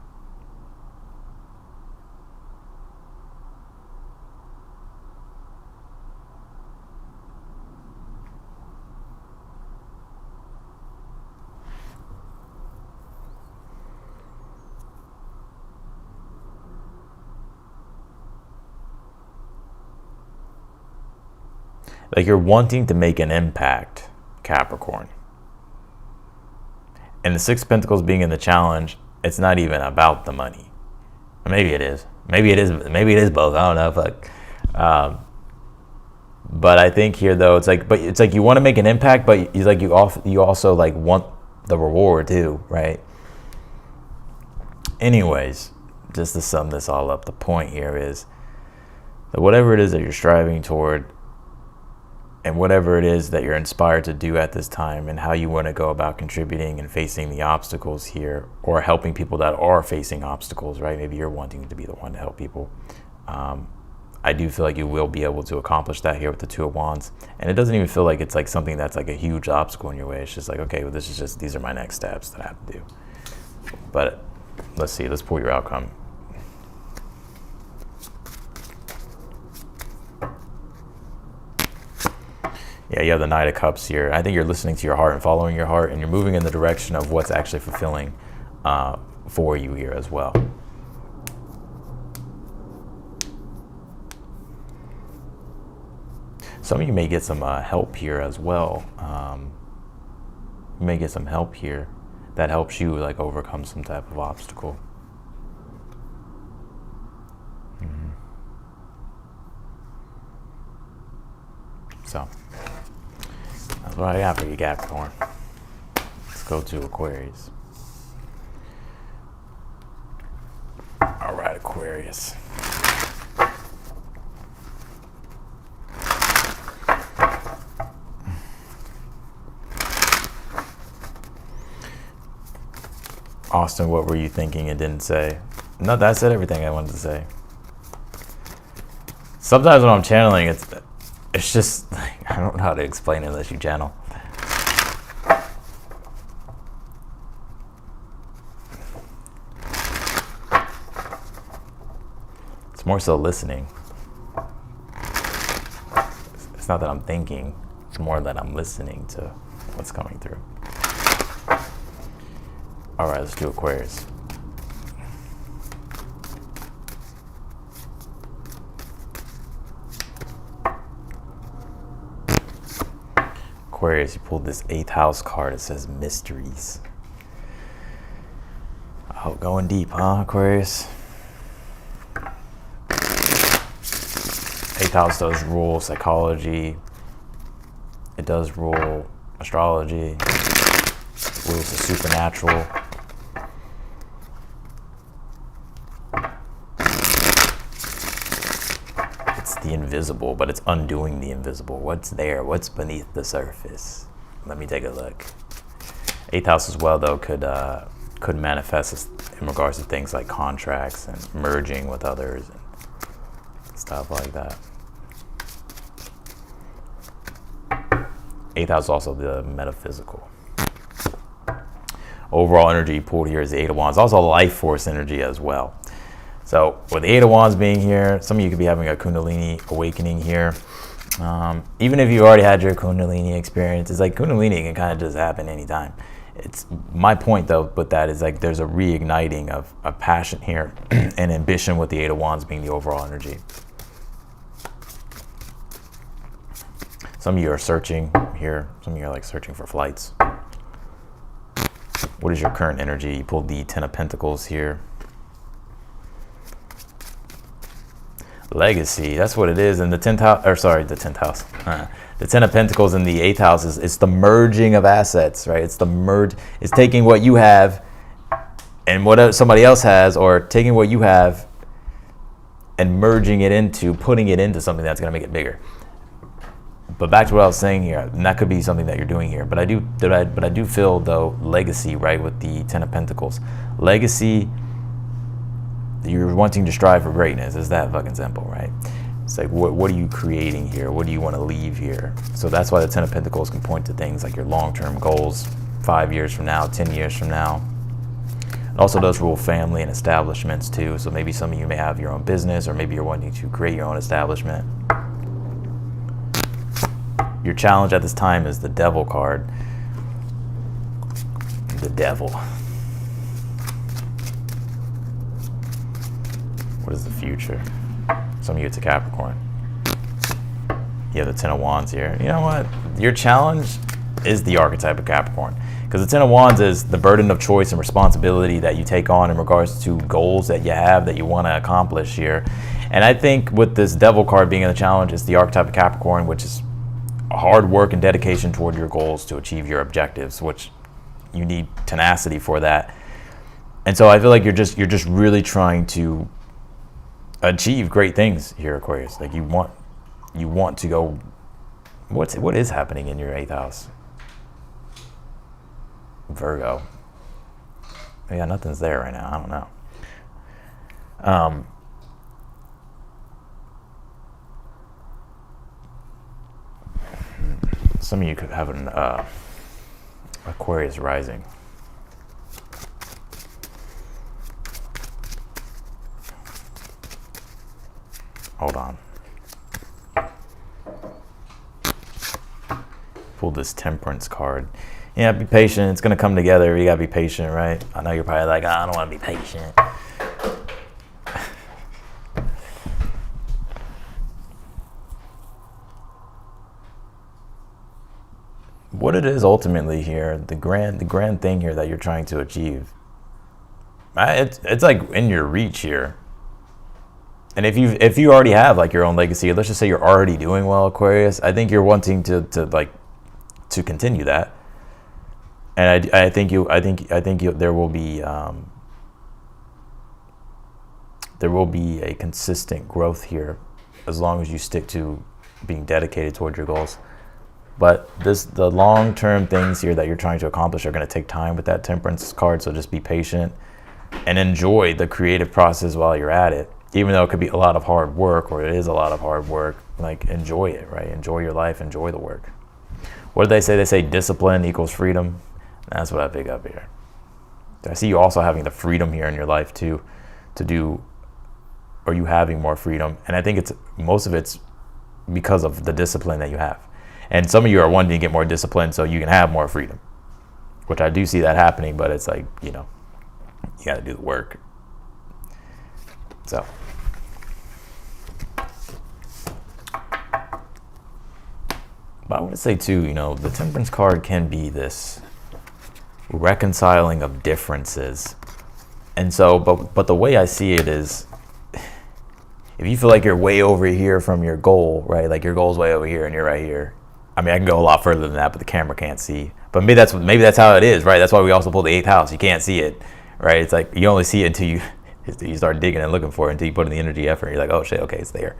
Like you're wanting to make an impact, Capricorn. And the Six of Pentacles being in the challenge, it's not even about the money. Maybe it is. Maybe it is. Maybe it is both. I don't know. But I think here though, it's like you want to make an impact, but you also like want the reward too, right? Anyways, just to sum this all up, the point here is that whatever it is that you're striving toward, and whatever it is that you're inspired to do at this time, and how you want to go about contributing and facing the obstacles here, or helping people that are facing obstacles, right? Maybe you're wanting to be the one to help people. I do feel like you will be able to accomplish that here with the Two of Wands. And it doesn't even feel like it's like something that's like a huge obstacle in your way. It's just like, okay, well, these are my next steps that I have to do. But let's see, let's pull your outcome. Yeah, you have the Knight of Cups here. I think you're listening to your heart and following your heart, and you're moving in the direction of what's actually fulfilling for you here as well. Some of you may get some help here as well. You may get some help here that helps you like overcome some type of obstacle. So that's what I got for you, Capricorn. Let's go to Aquarius. All right, Aquarius. Austin, what were you thinking and didn't say? No, that said everything I wanted to say. Sometimes when I'm channeling, it's just, like, I don't know how to explain it unless you channel. It's more so listening. It's not that I'm thinking, it's more that I'm listening to what's coming through. All right, let's do Aquarius. Aquarius, you pulled this 8th house card. It says mysteries. Oh, going deep, huh, Aquarius? 8th house does rule psychology. It does rule astrology. It rules the supernatural. The invisible, but it's undoing the invisible. What's there? What's beneath the surface? Let me take a look. 8th house as well, though, could manifest in regards to things like contracts and merging with others and stuff like that. 8th house is also the metaphysical. Overall energy pulled here is the 8 of Wands. Also life force energy as well. So with the 8 of Wands being here, some of you could be having a Kundalini awakening here. Even if you already had your Kundalini experience, it's like Kundalini can kind of just happen anytime. It's my point though, with that is like there's a reigniting of a passion here and ambition with the 8 of Wands being the overall energy. Some of you are searching here. Some of you are like searching for flights. What is your current energy? You pulled the 10 of Pentacles here. Legacy, that's what it is. And the 10th house, or sorry, the 10th house. The 10 of Pentacles in the 8th house is it's the merging of assets, right? It's the merge. It's taking what you have and what somebody else has, or taking what you have and merging it into, putting it into something that's going to make it bigger. But back to what I was saying here, and that could be something that you're doing here. But I do feel though legacy, right, with the 10 of Pentacles. Legacy. You're wanting to strive for greatness. It's that fucking simple, right? It's like, what are you creating here? What do you want to leave here? So that's why the 10 of Pentacles can point to things like your long-term goals, 5 years from now, 10 years from now. It also does rule family and establishments too. So maybe some of you may have your own business, or maybe you're wanting to create your own establishment. Your challenge at this time is the Devil card. The Devil. What is the future? Some of you, it's a Capricorn. You have the 10 of Wands here. You know what? Your challenge is the archetype of Capricorn. Because the 10 of Wands is the burden of choice and responsibility that you take on in regards to goals that you have that you want to accomplish here. And I think with this Devil card being in the challenge, it's the archetype of Capricorn, which is hard work and dedication toward your goals to achieve your objectives, which you need tenacity for that. And so I feel like you're just really trying to achieve great things here, Aquarius. Like you want to go. What is happening in your 8th house? Virgo. Yeah, nothing's there right now. I don't know. Some of you could have an Aquarius rising. Hold on. Pull this Temperance card. Yeah, be patient. It's going to come together. You got to be patient, right? I know you're probably like, I don't want to be patient. What it is ultimately here, the grand thing here that you're trying to achieve, it's like in your reach here. And if you already have like your own legacy, let's just say you're already doing well, Aquarius, I think you're wanting to continue that. And I think there will be a consistent growth here as long as you stick to being dedicated toward your goals. But the long-term things here that you're trying to accomplish are going to take time with that Temperance card, so just be patient and enjoy the creative process while you're at it. Even though it could be a lot of hard work, or it is a lot of hard work, like, enjoy it, right? Enjoy your life, enjoy the work. What do they say? They say discipline equals freedom. That's what I pick up here. I see you also having the freedom here in your life too, or you having more freedom. And I think most of it's because of the discipline that you have. And some of you are wanting to get more discipline so you can have more freedom, which I do see that happening, but it's like, you got to do the work. So. But I want to say too, the Temperance card can be this reconciling of differences. And so, but the way I see it is, if you feel like you're way over here from your goal, right? Like your goal's way over here and you're right here. I mean, I can go a lot further than that, but the camera can't see. But maybe that's how it is, right? That's why we also pull the 8th house. You can't see it, right? It's like you only see it until you start digging and looking for it, until you put in the energy effort. You're like, oh shit, okay, it's there.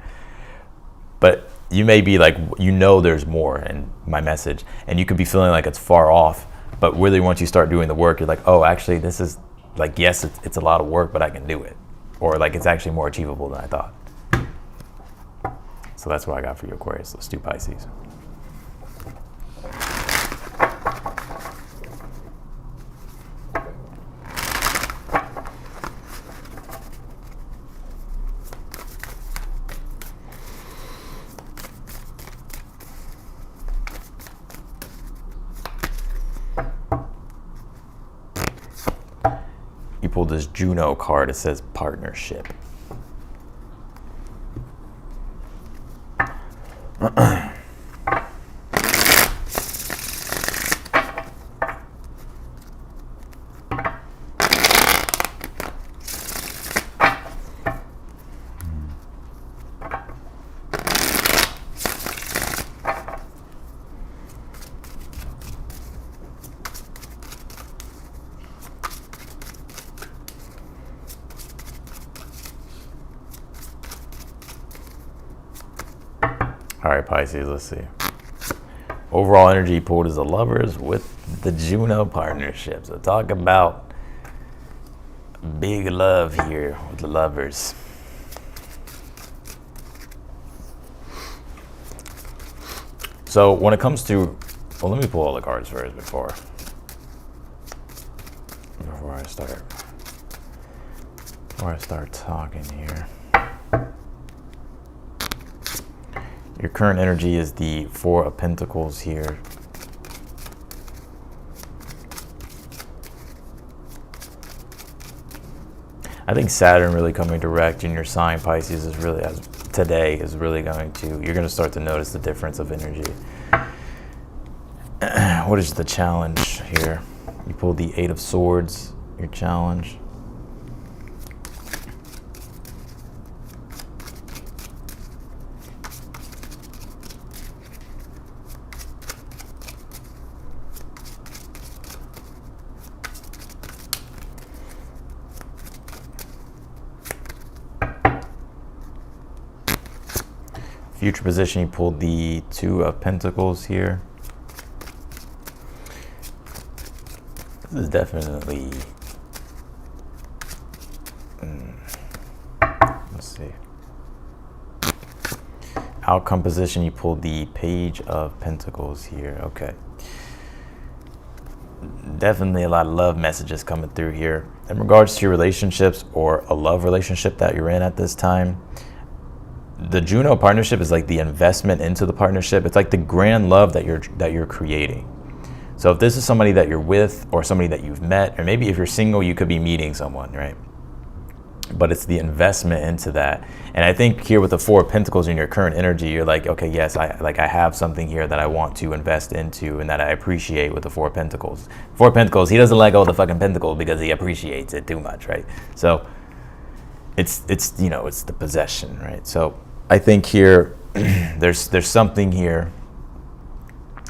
But you may be like, there's more in my message, and you could be feeling like it's far off. But really, once you start doing the work, you're like, oh, actually, this is like, yes, it's a lot of work, but I can do it. Or like, it's actually more achievable than I thought. So that's what I got for you, Aquarius. Let's do Pisces. You pulled this Juno card. It says partnership. All right, Pisces, let's see. Overall energy pulled is the Lovers with the Juno partnership. So talk about big love here with the Lovers. So when it comes to, well, let me pull all the cards first before I start talking here. Your current energy is the 4 of Pentacles here. I think Saturn really coming direct in your sign, Pisces, is really, as today, is really going to, you're going to start to notice the difference of energy. What is the challenge here? You pulled the 8 of Swords, your challenge. Future position, you pulled the 2 of Pentacles here. This is definitely, let's see. Outcome position, you pulled the Page of Pentacles here. Okay. Definitely a lot of love messages coming through here. In regards to your relationships or a love relationship that you're in at this time, the Juno partnership is like the investment into the partnership. It's like the grand love that you're creating. So if this is somebody that you're with, or somebody that you've met, or maybe if you're single, you could be meeting someone, right? But it's the investment into that. And I think here with the 4 of Pentacles in your current energy, you're like, okay, yes, I have something here that I want to invest into and that I appreciate with the 4 of Pentacles. 4 of Pentacles, he doesn't let go of the fucking pentacle because he appreciates it too much, right? So it's it's the possession, right? So I think here there's something here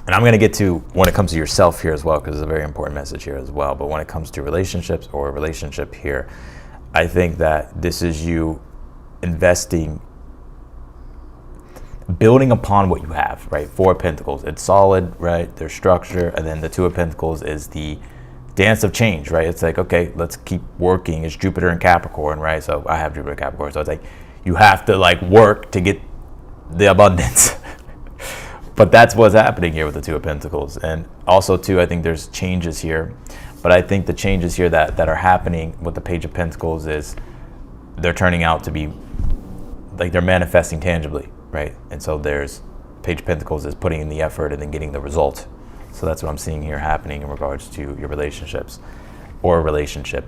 And I'm going to get to when it comes to yourself here as well, because it's a very important message here as well. But when it comes to relationships or a relationship here, I think that this is you investing, building upon what you have, right? Four of Pentacles, it's solid, right? There's structure. And then the Two of Pentacles is the dance of change, right? It's like, okay, let's keep working. It's Jupiter and Capricorn, right? So I have Jupiter and Capricorn. So it's like, you have to like work to get the abundance. But that's what's happening here with the Two of Pentacles. And also too, I think there's changes here. But I think the changes here that are happening with the Page of Pentacles is they're turning out to be like they're manifesting tangibly, right? And so there's Page of Pentacles is putting in the effort and then getting the result. So that's what I'm seeing here happening in regards to your relationships or a relationship.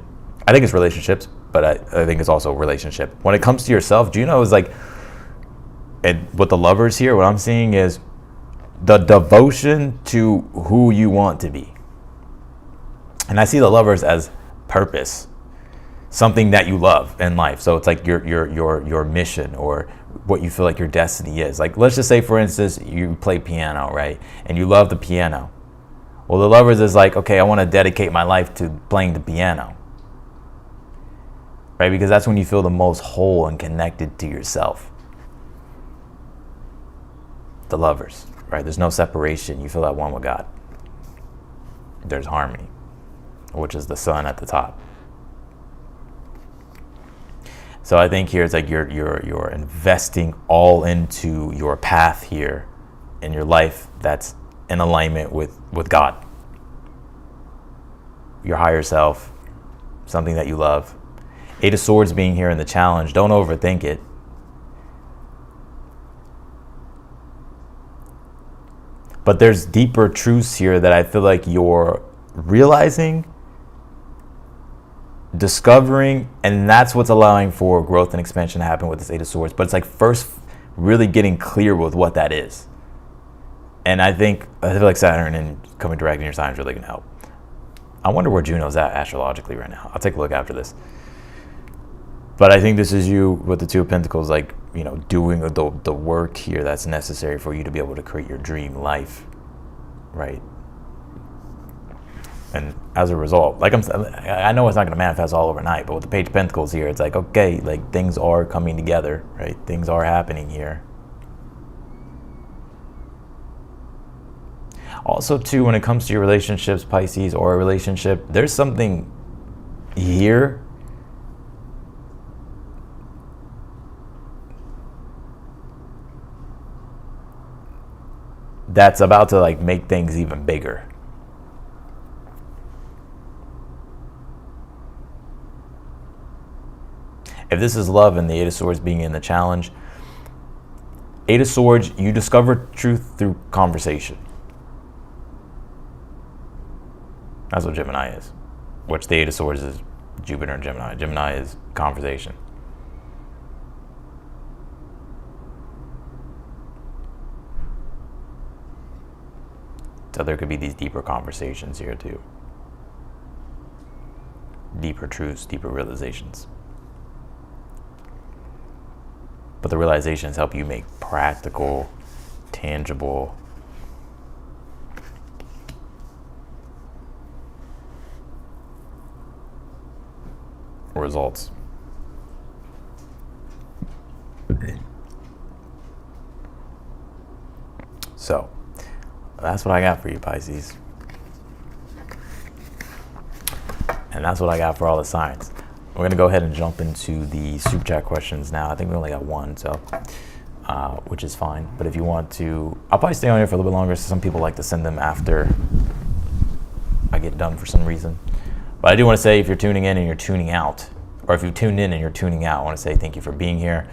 I think it's relationships, but I think it's also a relationship. When it comes to yourself, Juno is like, and with the Lovers here, what I'm seeing is the devotion to who you want to be. And I see the Lovers as purpose, something that you love in life. So it's like your mission or what you feel like your destiny is. Like, let's just say, for instance, you play piano, right? And you love the piano. Well, the Lovers is like, okay, I want to dedicate my life to playing the piano, right? Because that's when you feel the most whole and connected to yourself. The Lovers, right? There's no separation. You feel at one with God. There's harmony, which is the sun at the top. So I think here it's like you're investing all into your path here in your life that's in alignment with God, your higher self, something that you love. Eight of Swords being here in the challenge, don't overthink it. But there's deeper truths here that I feel like you're realizing, discovering, and that's what's allowing for growth and expansion to happen with this Eight of Swords. But it's like first really getting clear with what that is. And I feel like Saturn and coming direct in your sign is really going to help. I wonder where Juno's at astrologically right now. I'll take a look after this. But I think this is you with the Two of Pentacles, like, you know, doing the work here that's necessary for you to be able to create your dream life, right? And as a result, like I know it's not going to manifest all overnight, but with the Page of Pentacles here, it's like, okay, like things are coming together, right? Things are happening here. Also, too, when it comes to your relationships, Pisces, or a relationship, there's something here that's about to like make things even bigger. If this is love and the Eight of Swords being in the challenge, Eight of Swords, you discover truth through conversation. That's what Gemini is. Which the Eight of Swords is Jupiter and Gemini. Gemini is conversation. So there could be these deeper conversations here too. Deeper truths, deeper realizations. But the realizations help you make practical, tangible results. So that's what I got for you, Pisces. And that's what I got for all the signs. We're going to go ahead and jump into the super chat questions now. I think we only got one, so which is fine. But if you want to, I'll probably stay on here for a little bit longer. So some people like to send them after I get done for some reason. But I do want to say, if you're tuning in and you're tuning out, or if you tuned in and you're tuning out, I want to say thank you for being here.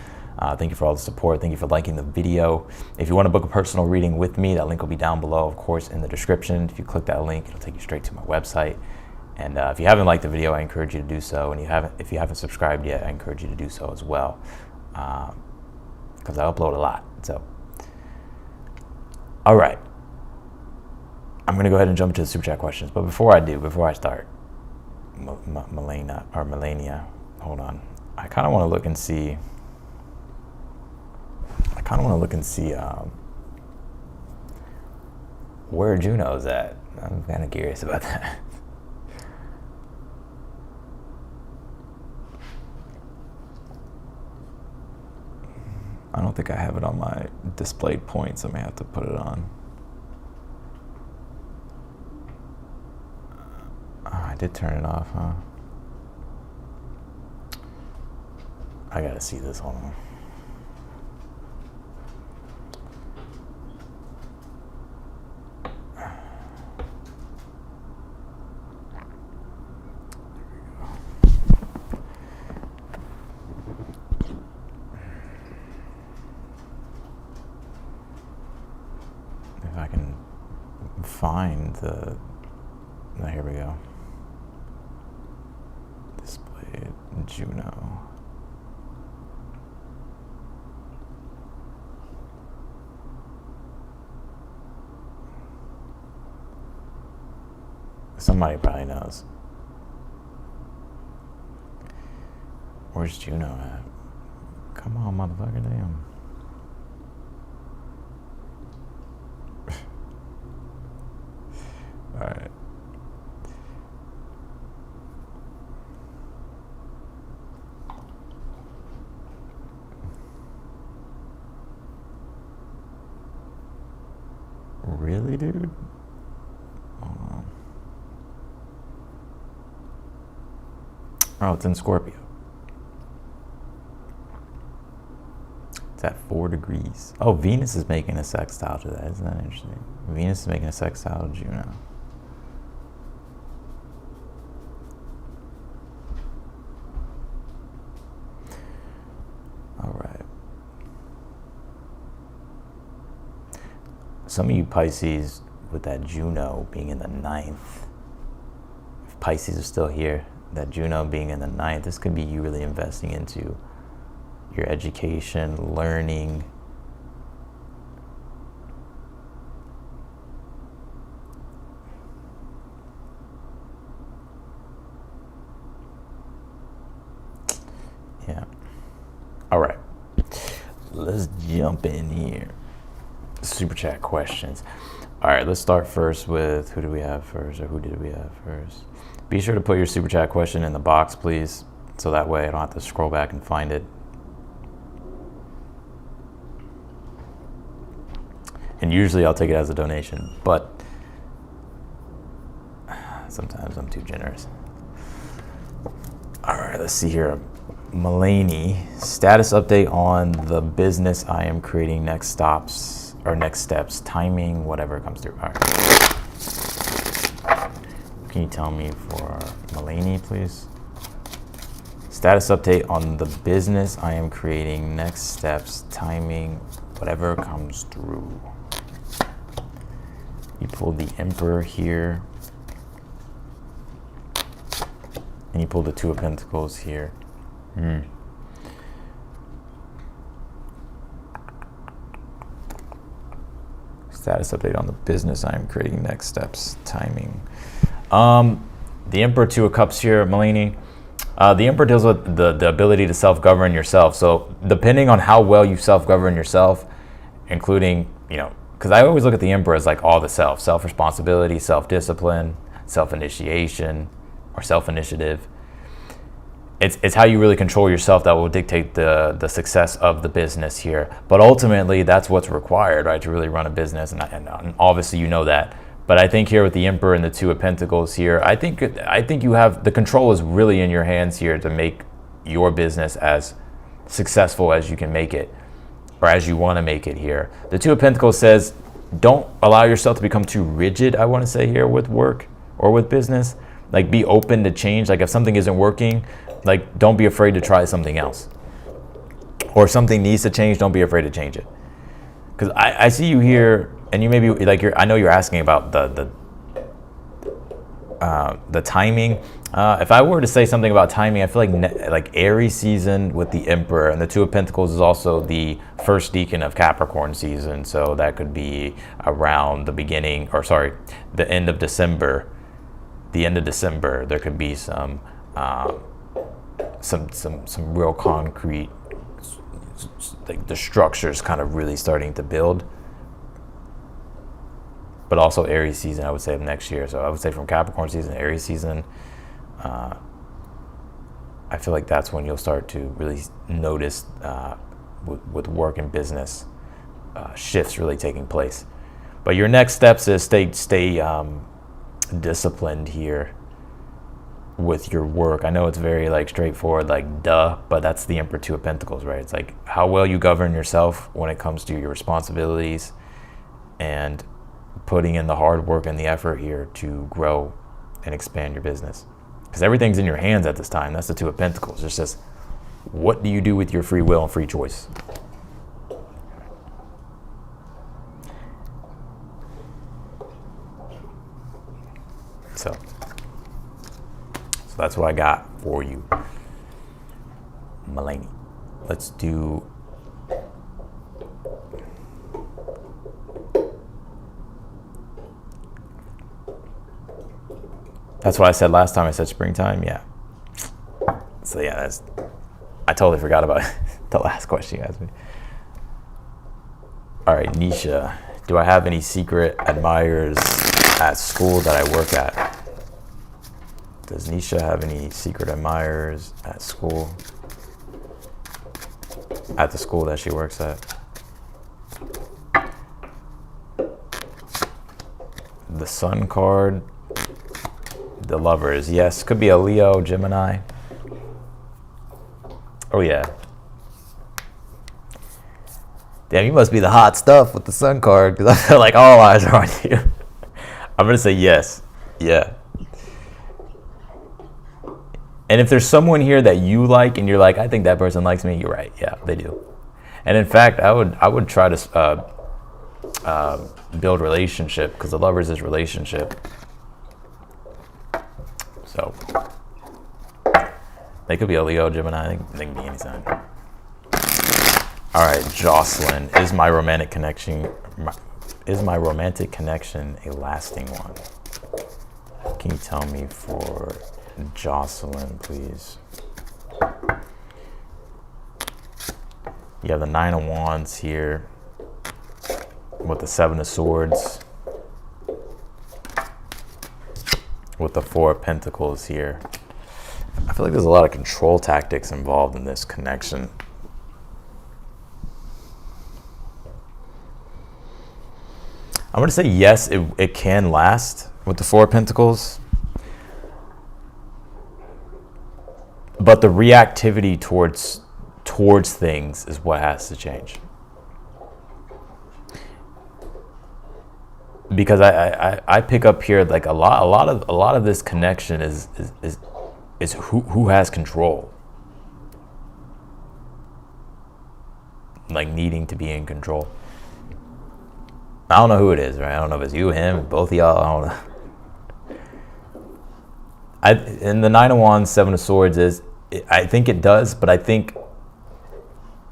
Thank you for all the support. Thank you for liking the video. If you want to book a personal reading with me, that link will be down below, of course, in the description. If you click that link, it'll take you straight to my website. And if you haven't liked the video, I encourage you to do so. And if you haven't subscribed yet, I encourage you to do so as well, because I upload a lot. So, all right, I'm gonna go ahead and jump into the super chat questions. But before I start, Melania, hold on. I kind of want to look and see. where Juno's at. I'm kind of curious about that. I don't think I have it on my displayed points. I may have to put it on. Oh, I did turn it off, huh? I gotta see this. Hold on. If I can find the, oh, here we go. Displayed Juno. Somebody probably knows. Where's Juno at? Come on, motherfucker, damn. All right. Really, dude? Oh, it's in Scorpio. It's at 4 degrees. Oh, Venus is making a sextile to that. Isn't that interesting? Venus is making a sextile to Juno. All right. Some of you Pisces with that Juno being in the 9th, if Pisces is still here, that Juno being in the 9th, this could be you really investing into your education, learning. Yeah. All right. Let's jump in here. Super chat questions. All right, let's start first with who do we have first, or who did we have first? Be sure to put your super chat question in the box, please, so that way I don't have to scroll back and find it. And usually I'll take it as a donation, but sometimes I'm too generous. All right, let's see here. Mulaney, status update on the business I am creating, next stops or next steps, timing, whatever comes through. All right. Can you tell me for Mulaney, please? Status update on the business I am creating, next steps, timing, whatever comes through. You pulled the Emperor here. And you pulled the Two of Pentacles here. Status update on the business I am creating, next steps, timing. The Emperor, Two of Cups here, Mulaney. The Emperor deals with the ability to self-govern yourself. So depending on how well you self-govern yourself, including, because I always look at the Emperor as like all the self-responsibility, self-discipline, self-initiation, or self-initiative. It's how you really control yourself that will dictate the success of the business here. But ultimately, that's what's required, right, to really run a business. And obviously, you know that. But I think here with the Emperor and the Two of Pentacles here, I think you have the control is really in your hands here to make your business as successful as you can make it, or as you want to make it here. The Two of Pentacles says, don't allow yourself to become too rigid, I want to say here, with work or with business. Like, be open to change. Like, if something isn't working, like, don't be afraid to try something else. Or if something needs to change, don't be afraid to change it. Because I see you here, and you may be like, I know you're asking about the timing. If I were to say something about timing, I feel like Aries season with the Emperor, and the Two of Pentacles is also the first decan of Capricorn season. So that could be around the end of December. The end of December, there could be some real concrete, like the structure's kind of really starting to build. but also Aries season, I would say, of next year. So I would say from Capricorn season to Aries season, I feel like that's when you'll start to really notice with work and business shifts really taking place. But your next steps is stay disciplined here with your work. I know it's very like straightforward, like duh, but that's the Emperor 2 of Pentacles, right? It's like how well you govern yourself when it comes to your responsibilities and putting in the hard work and the effort here to grow and expand your business. Because everything's in your hands at this time. That's the 2 of Pentacles. It's just, what do you do with your free will and free choice? So that's what I got for you, Mulaney. Let's do that's what I said last time. I said springtime. Yeah. So yeah, I totally forgot about the last question you asked me. All right, Nisha, do I have any secret admirers at school that I work at? Does Nisha have any secret admirers at school? At the school that she works at? The Sun card, the Lovers. Yes, could be a Leo, Gemini. Oh yeah. Damn, you must be the hot stuff with the Sun card, because I feel like all eyes are on you. I'm gonna say yes. Yeah. And if there's someone here that you like and you're like, I think that person likes me, you're right. Yeah, they do. And in fact, I would try to build relationship, because the Lovers is relationship. So they could be a Leo, Gemini. They can be any sign. All right, Jocelyn, is my romantic connection a lasting one? Can you tell me for Jocelyn, please? You have the 9 of Wands here with the 7 of Swords, with the 4 of Pentacles here. I feel like there's a lot of control tactics involved in this connection. I'm going to say yes, it can last with the 4 of Pentacles. But the reactivity towards things is what has to change. Because I pick up here like a lot of this connection is who has control. Like needing to be in control. I don't know who it is, right? I don't know if it's you, him, both of y'all. I don't know. In the 9 of Wands, 7 of Swords I think it does, but I think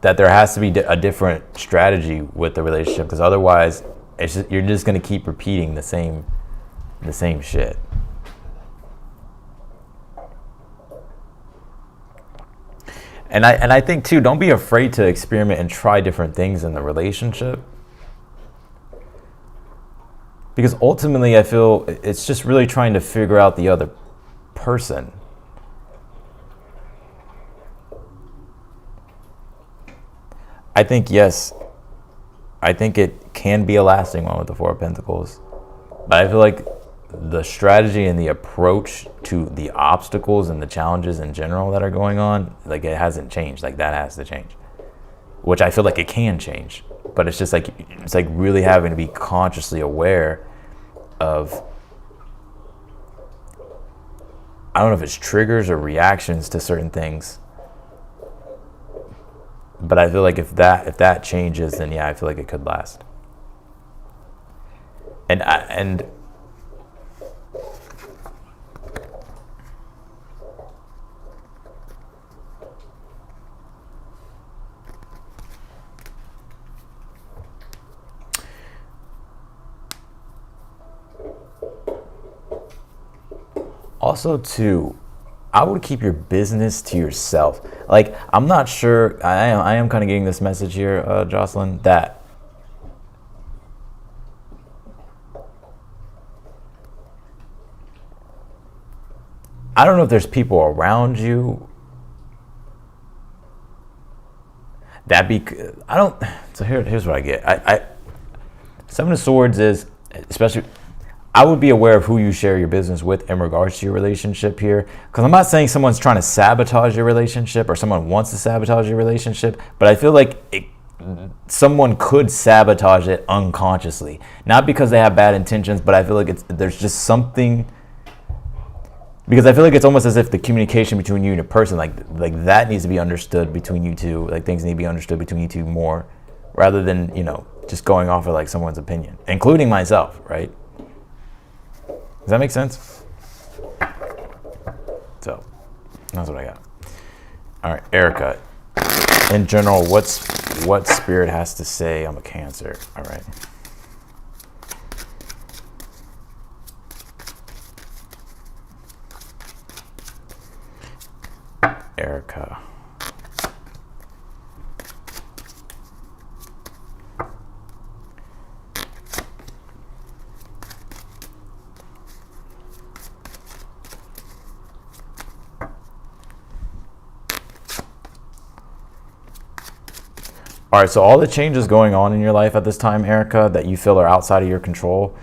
that there has to be a different strategy with the relationship, because otherwise you're just going to keep repeating the same shit. And I think too, don't be afraid to experiment and try different things in the relationship. Because ultimately, I feel it's just really trying to figure out the other person. I think, yes, I think it can be a lasting one with the 4 of Pentacles. But I feel like the strategy and the approach to the obstacles and the challenges in general that are going on, like it hasn't changed. Like that has to change. Which I feel like it can change. But it's just like, it's like really having to be consciously aware of, I don't know if it's triggers or reactions to certain things. But I feel like if that changes, then yeah, I feel like it could last. And also too, I would keep your business to yourself. Like, I'm not sure, I am kind of getting this message here, Jocelyn, that I don't know if there's people around you that be, I don't, so here's what I get. Seven of Swords is, especially, I would be aware of who you share your business with in regards to your relationship here. Because I'm not saying someone's trying to sabotage your relationship or someone wants to sabotage your relationship, but I feel like someone could sabotage it unconsciously. Not because they have bad intentions, but I feel like there's just something, because I feel like it's almost as if the communication between you and your person, like that needs to be understood between you two. Like things need to be understood between you two more, rather than, you know, just going off of like someone's opinion, including myself, right? Does that make sense? So that's what I got. All right, Erica. In general, what Spirit has to say? I'm a Cancer. All right. Erica. All right, so all the changes going on in your life at this time, Erica, that you feel are outside of your control,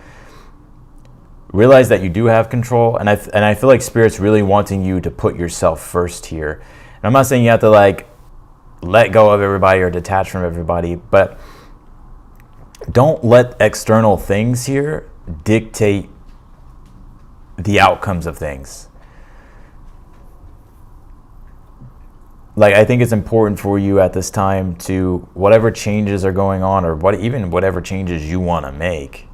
realize that you do have control, and I feel like Spirit's really wanting you to put yourself first here. And I'm not saying you have to like let go of everybody or detach from everybody, but don't let external things here dictate the outcomes of things. Like, I think it's important for you at this time to, whatever changes are going on, or whatever changes you want to make,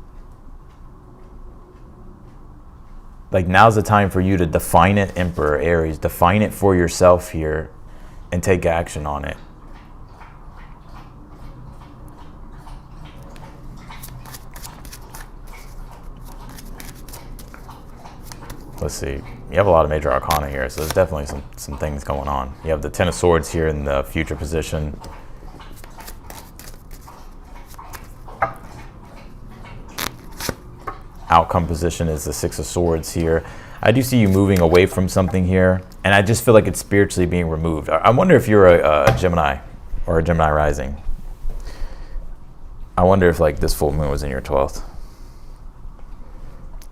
like, now's the time for you to define it, Emperor Aries. Define it for yourself here and take action on it. Let's see. You have a lot of major arcana here, so there's definitely some things going on. You have the Ten of Swords here in the future position. Outcome position is the Six of Swords here. I do see you moving away from something here, and I just feel like it's spiritually being removed. I wonder if you're a Gemini or a Gemini rising. I wonder if like this full moon was in your 12th.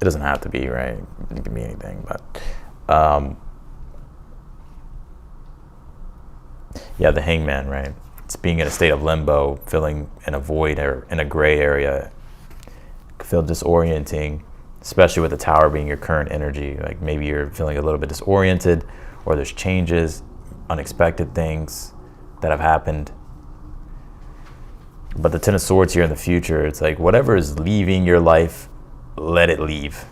It doesn't have to be, right? It can be anything, but yeah, the Hangman, right? It's being in a state of limbo, feeling in a void or in a gray area. Feel disorienting, especially with the Tower being your current energy. Like maybe you're feeling a little bit disoriented, or there's changes, unexpected things that have happened. But the Ten of Swords here in the future, it's like whatever is leaving your life, let it leave.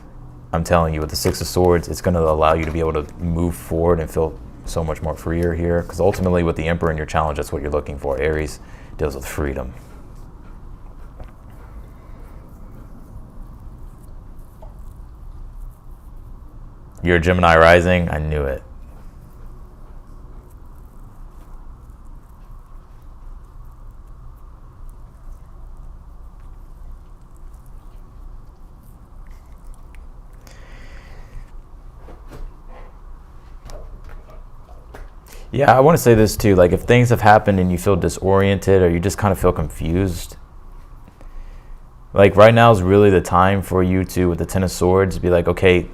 I'm telling you, with the Six of Swords, it's going to allow you to be able to move forward and feel so much more freer here. Because ultimately, with the Emperor in your challenge, that's what you're looking for. Aries deals with freedom. You're a Gemini rising? I knew it. Yeah, I want to say this too. Like, if things have happened and you feel disoriented or you just kind of feel confused, like right now is really the time for you to, with the Ten of Swords, be like, okay,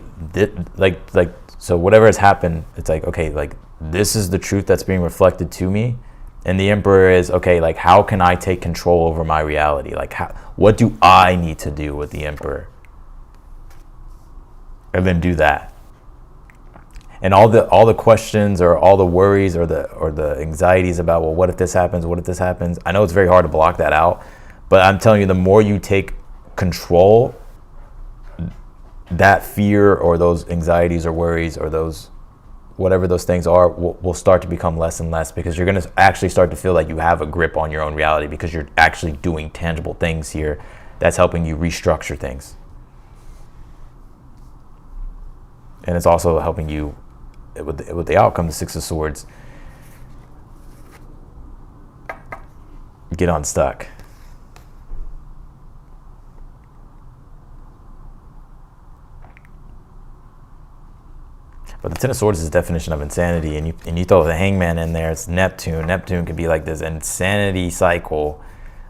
so whatever has happened, it's like, okay, like this is the truth that's being reflected to me. And the Emperor is, okay, like how can I take control over my reality? Like what do I need to do with the Emperor? And then do that. And all the questions or all the worries or the anxieties about, well, what if this happens? What if this happens? I know it's very hard to block that out, but I'm telling you, the more you take control, that fear or those anxieties or worries or those, whatever those things are, will start to become less and less, because you're going to actually start to feel like you have a grip on your own reality, because you're actually doing tangible things here that's helping you restructure things. And it's also helping you with the outcome, the Six of Swords, get unstuck. But the Ten of Swords is the definition of insanity, and you throw the Hangman in there, it's Neptune. Neptune could be like this insanity cycle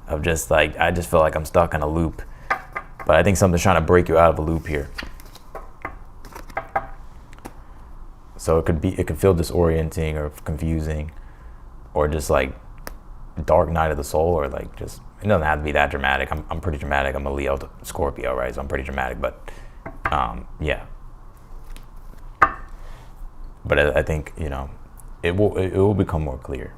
of just like, I just feel like I'm stuck in a loop. But I think something's trying to break you out of a loop here. So it could feel disorienting or confusing, or just like dark night of the soul, or like just, it doesn't have to be that dramatic. I'm pretty dramatic. I'm a Leo Scorpio, right? So I'm pretty dramatic, but yeah. But I think, you know, it will become more clear.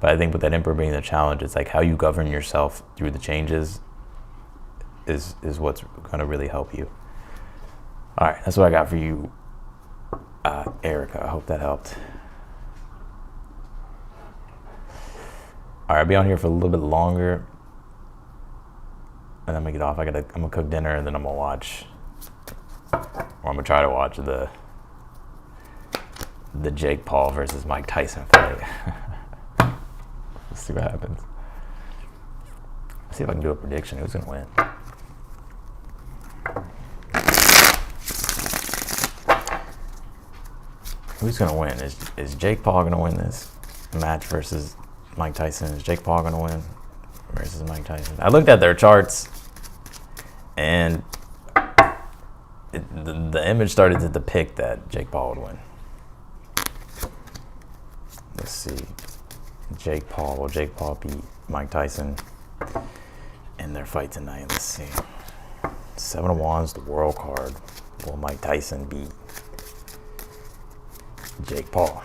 But I think with that Emperor being the challenge, it's like how you govern yourself through the changes is what's going to really help you. All right, that's what I got for you, Erica. I hope that helped. All right, I'll be on here for a little bit longer, and then I'm gonna get off. I'm gonna cook dinner, and then I'm gonna watch, or I'm gonna try to watch the Jake Paul versus Mike Tyson fight. Let's see what happens. Let's see if I can do a prediction. Who's gonna win? Who's gonna win? Is Jake Paul gonna win this match versus Mike Tyson? Is Jake Paul gonna win versus Mike Tyson? I looked at their charts, and the image started to depict that Jake Paul would win. Let's see. Jake Paul. Will Jake Paul beat Mike Tyson in their fight tonight? Let's see. Seven of Wands, the World card. Will Mike Tyson beat Jake Paul?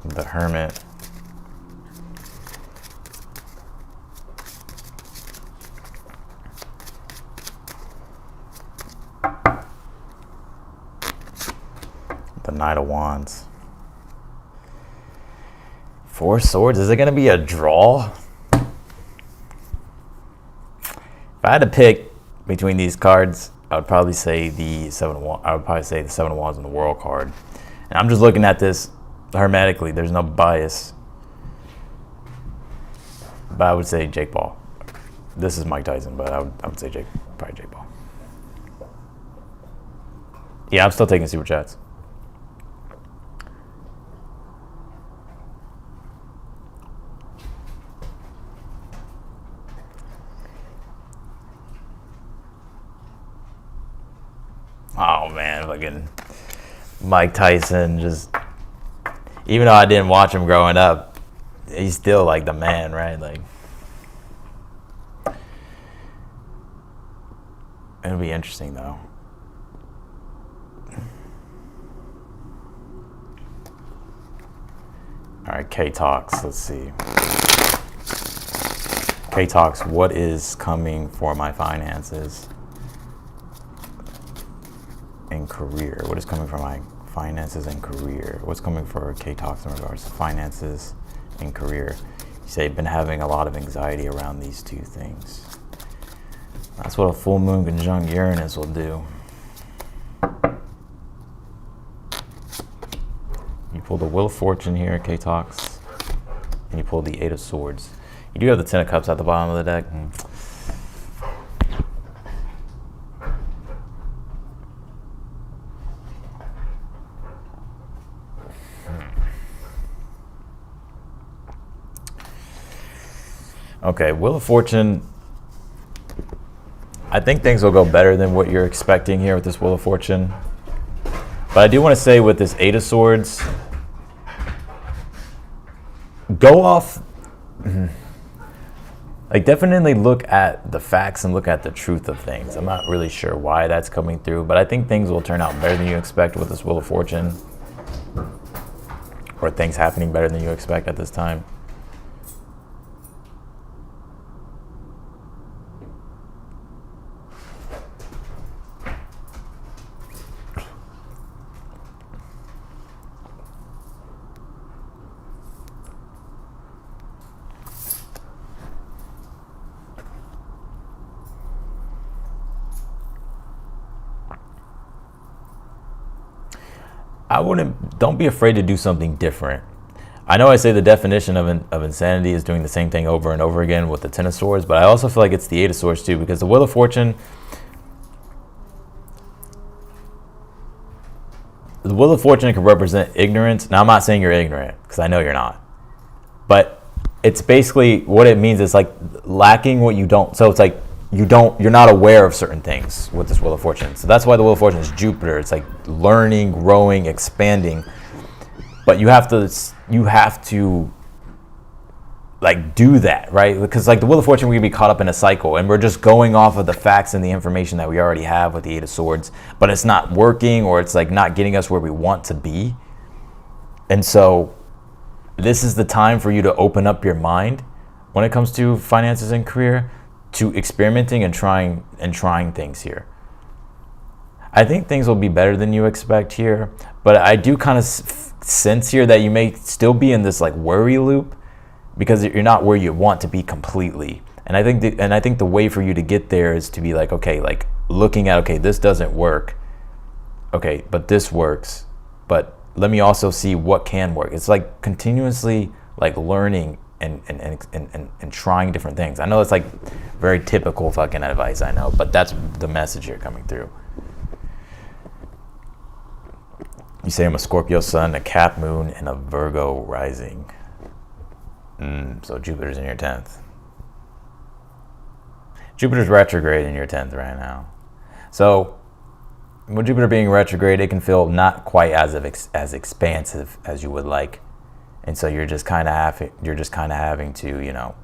The Hermit. The Knight of Wands. Four Swords. Is it going to be a draw? If I had to pick between these cards, I would probably say the Seven of Wands and the World card. And I'm just looking at this hermetically. There's no bias. But I would say Jake Paul. This is Mike Tyson, but I would say probably Jake Paul. Yeah, I'm still taking super chats. Oh man, fucking Mike Tyson, just, even though I didn't watch him growing up, he's still like the man, right? Like, it'll be interesting though. All right, K Talks, let's see. K Talks, what is coming for my finances and career? What is coming for my finances and career? What's coming for K Talks in regards to finances and career? You say you've been having a lot of anxiety around these two things. That's what a full moon conjunct Uranus will do. You pull the Wheel of Fortune here, K Talks, and you pull the Eight of Swords. You do have the Ten of Cups at the bottom of the deck. Okay, Wheel of Fortune. I think things will go better than what you're expecting here with this Wheel of Fortune. But I do want to say with this Eight of Swords, go off, like definitely look at the facts and look at the truth of things. I'm not really sure why that's coming through, but I think things will turn out better than you expect with this Wheel of Fortune. Or things happening better than you expect at this time. Don't be afraid to do something different. I know I say the definition of insanity is doing the same thing over and over again with the Ten of Swords, but I also feel like it's the Eight of Swords too, because the Wheel of Fortune, can represent ignorance. Now, I'm not saying you're ignorant, because I know you're not. But it's basically what it means is like lacking what you don't. So it's like you're not aware of certain things with this Wheel of Fortune. So that's why the Wheel of Fortune is Jupiter. It's like learning, growing, expanding. But you have to like do that, right? Because like the Wheel of Fortune, we can be caught up in a cycle, and we're just going off of the facts and the information that we already have with the Eight of Swords, but it's not working, or it's like not getting us where we want to be. And so this is the time for you to open up your mind when it comes to finances and career, to experimenting and trying things here. I think things will be better than you expect here, but I do kind of sense here that you may still be in this like worry loop, because you're not where you want to be completely. And I think the way for you to get there is to be like, okay, like looking at, okay, this doesn't work. Okay, but this works. But let me also see what can work. It's like continuously like learning and trying different things. I know it's like very typical fucking advice, I know, but that's the message here coming through. You say I'm a Scorpio sun, a Cap moon, and a Virgo rising. So Jupiter's in your 10th. Jupiter's retrograde in your 10th right now. So with Jupiter being retrograde, it can feel not quite as expansive as you would like. And so you're just kind of having to, you know,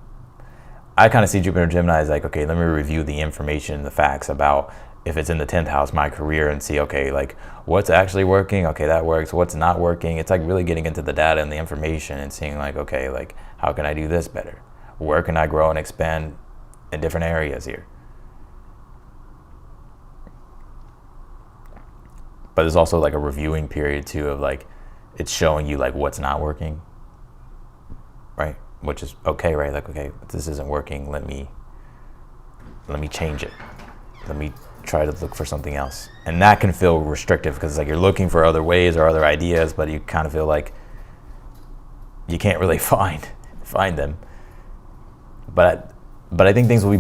I kind of see Jupiter and Gemini as like, okay, let me review the information, the facts about if it's in the 10th house, my career, and see, okay, like what's actually working? Okay, that works. What's not working? It's like really getting into the data and the information and seeing like, okay, like how can I do this better? Where can I grow and expand in different areas here? But there's also like a reviewing period too of like, it's showing you like what's not working, right? Which is okay, right? Like, okay, if this isn't working, let me change it. Let me try to look for something else. And that can feel restrictive, because it's like you're looking for other ways or other ideas, but you kind of feel like you can't really find them. But I think things will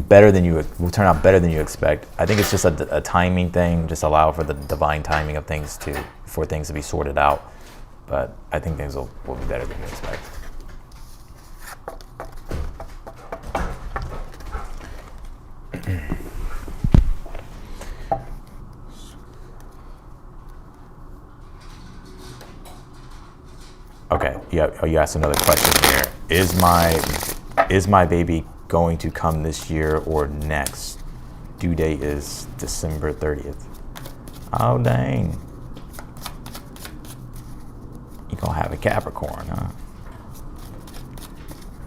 turn out better than you expect. I think it's just a timing thing. Just allow for the divine timing of things for things to be sorted out. But I think things will be better than you expect. Okay, you asked another question here. Is my baby going to come this year or next? Due date is December 30th. Oh, dang. You gonna have a Capricorn, huh?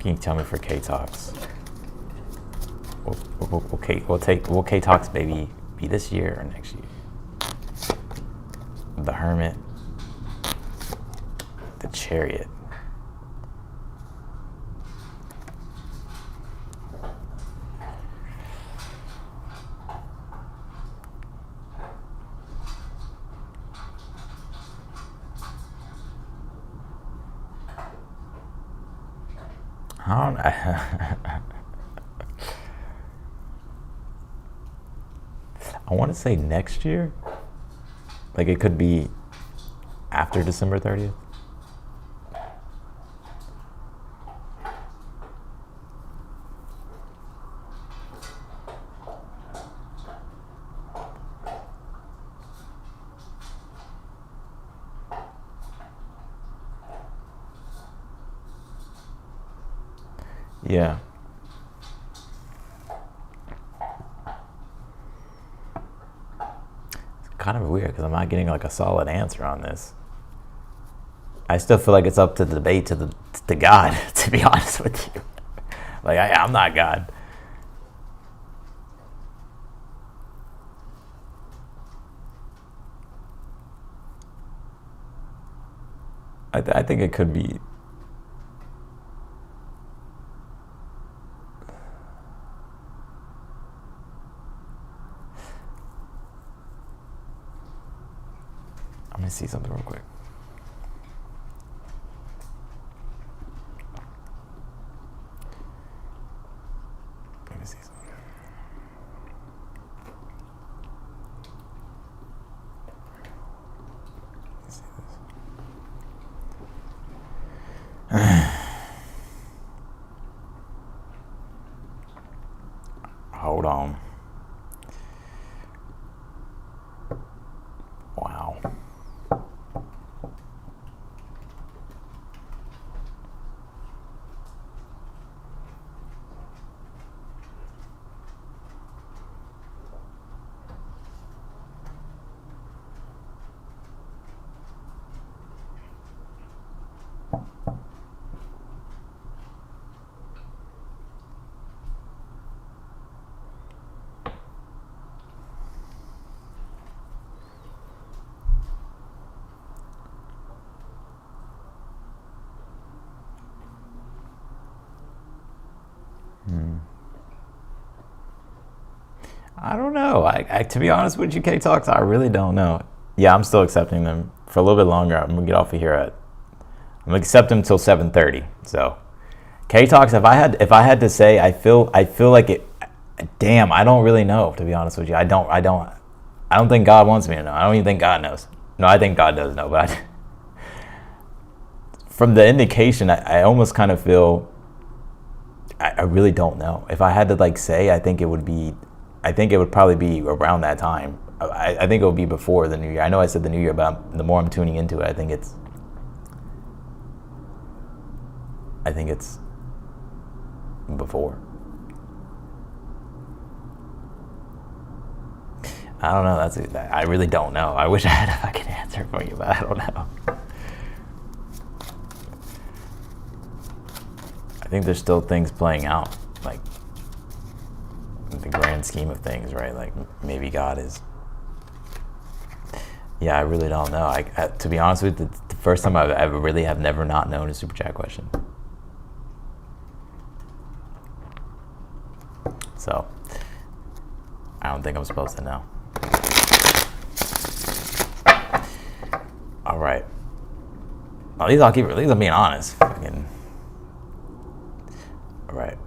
Can you tell me for K-Talks? Will K-Talks baby be this year or next year? The Hermit. The Chariot. I want to say next year. Like it could be after December 30th. Yeah. It's kind of weird because I'm not getting like a solid answer on this. I still feel like it's up to the debate to God, to be honest with you. Like I'm not God. I think it could be. I'm gonna see something real quick. Hold on. Wow. I don't know. I to be honest with you, K Talks, I really don't know. Yeah, I'm still accepting them for a little bit longer. I'm gonna get off of here I'm gonna accept them until 7:30. So, K Talks, if I had to say, I feel like it. Damn, I don't really know. To be honest with you, I don't think God wants me to know. I don't even think God knows. No, I think God does know, but from the indication, I almost kind of feel. I really don't know. If I had to like say, I think it would probably be around that time. I think it would be before the new year. I know I said the new year, but the more I'm tuning into it, I think it's before. I don't know. I really don't know. I wish I had a fucking answer for you, but I don't know. I think there's still things playing out, like in the grand scheme of things, right? Like maybe God is. Yeah, I really don't know. To be honest with you, the first time I really have never not known a super chat question. So I don't think I'm supposed to know. All right. At least I'm being honest. Fucking. All right.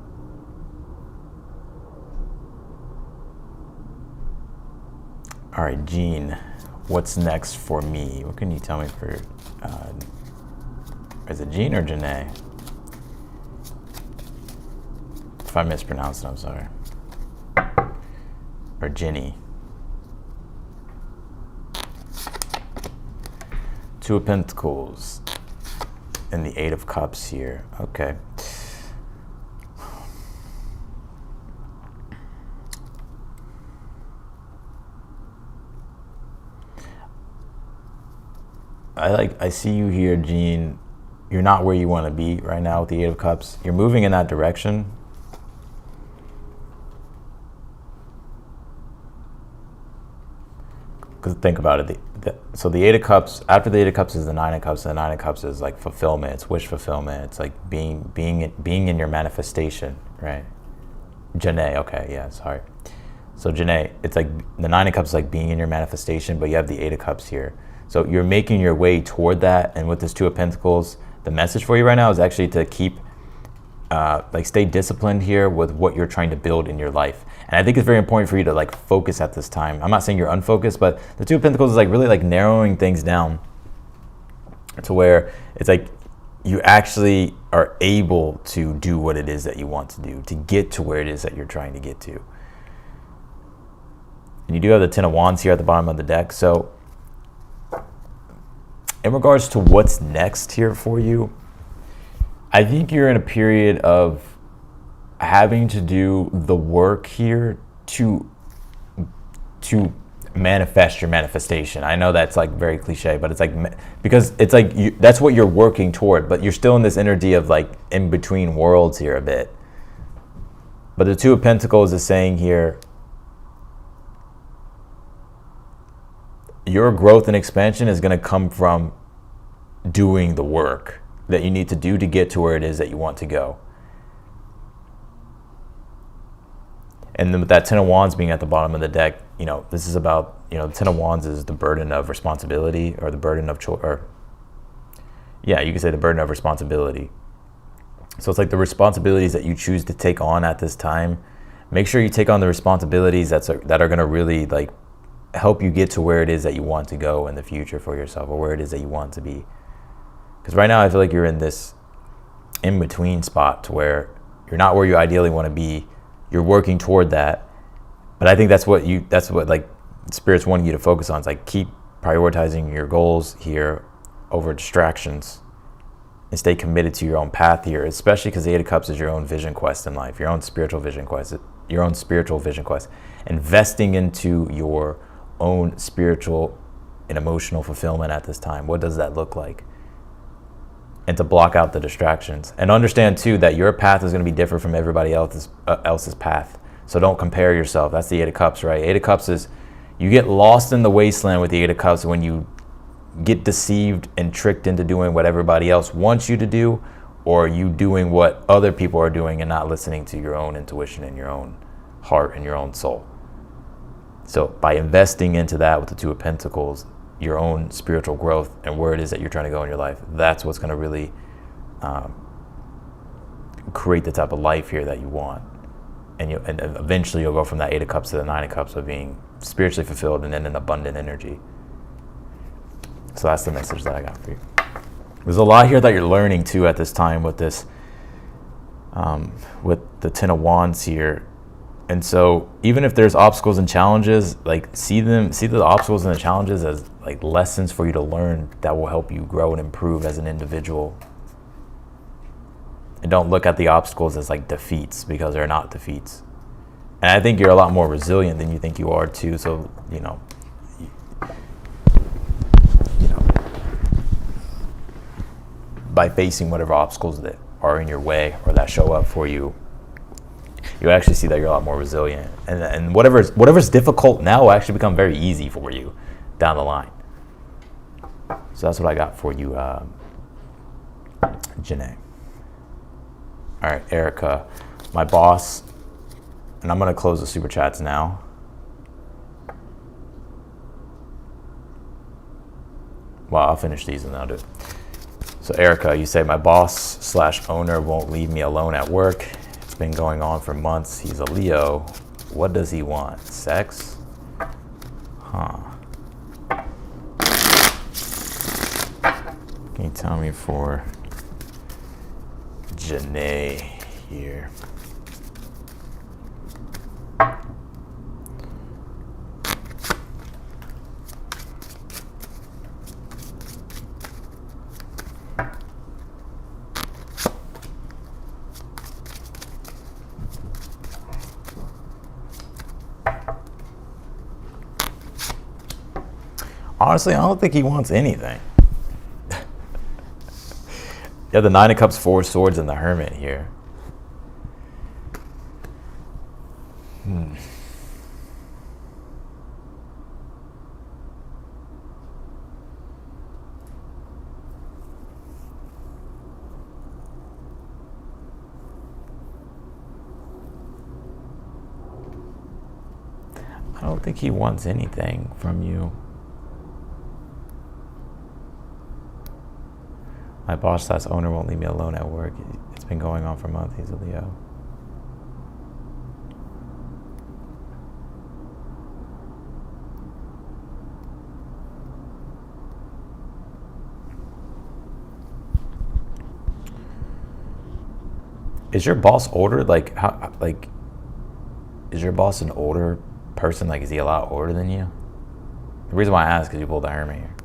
All right, Gene, what's next for me? What can you tell me for, is it Gene or Janae? If I mispronounced it, I'm sorry. Or Ginny. Two of Pentacles and the Eight of Cups here. Okay. I see you here, Gene. You're not where you want to be right now with the Eight of Cups. You're moving in that direction. Because think about it. So the Eight of Cups, after the Eight of Cups is the Nine of Cups. And the Nine of Cups is like fulfillment. It's wish fulfillment. It's like being in your manifestation, right? Janae, okay, yeah, sorry. So Janae, it's like the Nine of Cups is like being in your manifestation, but you have the Eight of Cups here. So you're making your way toward that, and with this Two of Pentacles, the message for you right now is actually to keep, stay disciplined here with what you're trying to build in your life. And I think it's very important for you to like focus at this time. I'm not saying you're unfocused, but the Two of Pentacles is like really like narrowing things down to where it's like you actually are able to do what it is that you want to do, to get to where it is that you're trying to get to. And you do have the Ten of Wands here at the bottom of the deck. So in regards to what's next here for you, I think you're in a period of having to do the work here to manifest your manifestation. I know that's like very cliche, but it's like, because it's like that's what you're working toward, but you're still in this energy of like in between worlds here a bit. But the Two of Pentacles is saying here, your growth and expansion is going to come from doing the work that you need to do to get to where it is that you want to go. And then with that Ten of Wands being at the bottom of the deck, this is about, the Ten of Wands is the burden of responsibility, or the burden of you can say the burden of responsibility. So it's like the responsibilities that you choose to take on at this time. Make sure you take on the responsibilities that are going to really like help you get to where it is that you want to go in the future for yourself, or where it is that you want to be. Because right now I feel like you're in this in between spot to where you're not where you ideally want to be. You're working toward that. But I think that's what like Spirit's wanting you to focus on. It's like keep prioritizing your goals here over distractions and stay committed to your own path here, especially because the Eight of Cups is your own vision quest in life, your own spiritual vision quest, investing into your own spiritual and emotional fulfillment at this time. What does that look like? And to block out the distractions and understand too that your path is going to be different from everybody else's path. So don't compare yourself. That's the Eight of Cups, right? Eight of Cups is you get lost in the wasteland with the Eight of Cups when you get deceived and tricked into doing what everybody else wants you to do, or you doing what other people are doing and not listening to your own intuition and your own heart and your own soul. So by investing into that with the Two of Pentacles, your own spiritual growth and where it is that you're trying to go in your life, that's what's going to really create the type of life here that you want. And eventually you'll go from that Eight of Cups to the Nine of Cups of being spiritually fulfilled and in an abundant energy. So that's the message that I got for you. There's a lot here that you're learning too at this time with this, with the Ten of Wands here. And so even if there's obstacles and challenges, like see the obstacles and the challenges as like lessons for you to learn that will help you grow and improve as an individual. And don't look at the obstacles as like defeats, because they're not defeats. And I think you're a lot more resilient than you think you are too. So, by facing whatever obstacles that are in your way or that show up for you, you actually see that you're a lot more resilient. And whatever's difficult now will actually become very easy for you down the line. So that's what I got for you, Janae. All right, Erica, my boss, and I'm going to close the super chats now. Well, I'll finish these and then I'll do it. So Erica, you say, my boss/owner won't leave me alone at work. It's been going on for months. He's a Leo. What does he want? Sex? Huh. Can you tell me for Janae here? Honestly, I don't think he wants anything. Yeah, the Nine of Cups, Four of Swords, and the Hermit here. I don't think he wants anything from you. My boss/owner won't leave me alone at work. It's been going on for months. He's a Leo. Is your boss older? Like, how? Like, is your boss an older person? Like, is he a lot older than you? The reason why I ask is you pulled the Hermit here.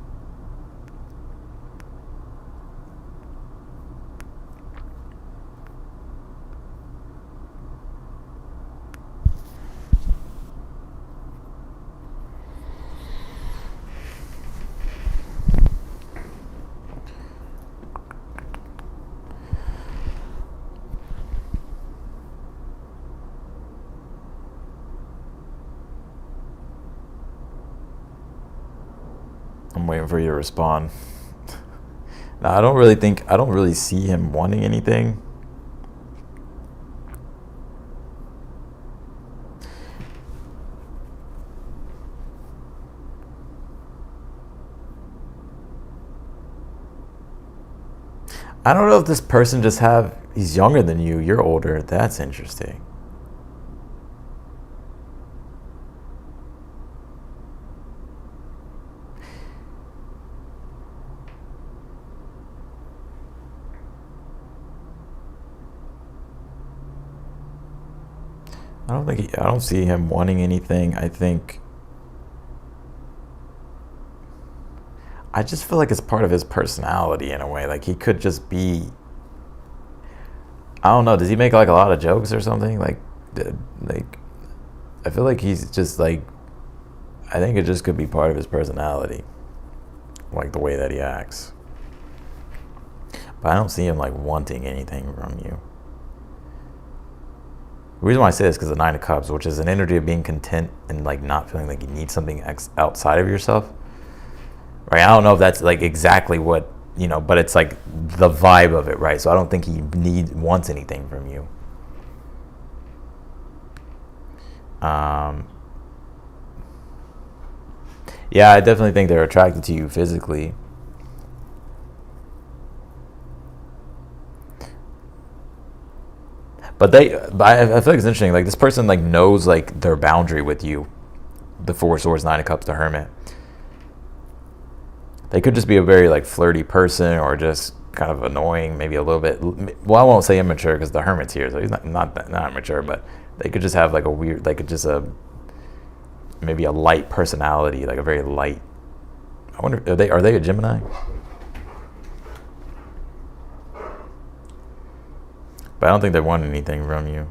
I'm waiting for you to respond. Now, I don't really see him wanting anything. I don't know if this person he's younger than you, you're older. That's interesting. I don't see him wanting anything. I just feel like it's part of his personality in a way. Like he could just be, I don't know. Does he make like a lot of jokes or something? Like I feel like he's just like, I think it just could be part of his personality, like the way that he acts. But I don't see him like wanting anything from you. The reason why I say this is because the Nine of Cups, which is an energy of being content and like not feeling like you need something outside of yourself. Right? I don't know if that's like exactly what, but it's like the vibe of it, right? So I don't think he wants anything from you. Yeah, I definitely think they're attracted to you physically. But I feel like it's interesting. Like this person like knows like their boundary with you. The Four of Swords, Nine of Cups, the Hermit. They could just be a very like flirty person, or just kind of annoying, maybe a little bit. Well, I won't say immature because the Hermit's here, so he's not immature. But they could just have like a weird, like just maybe a light personality, like a very light. I wonder, are they a Gemini? But I don't think they want anything from you.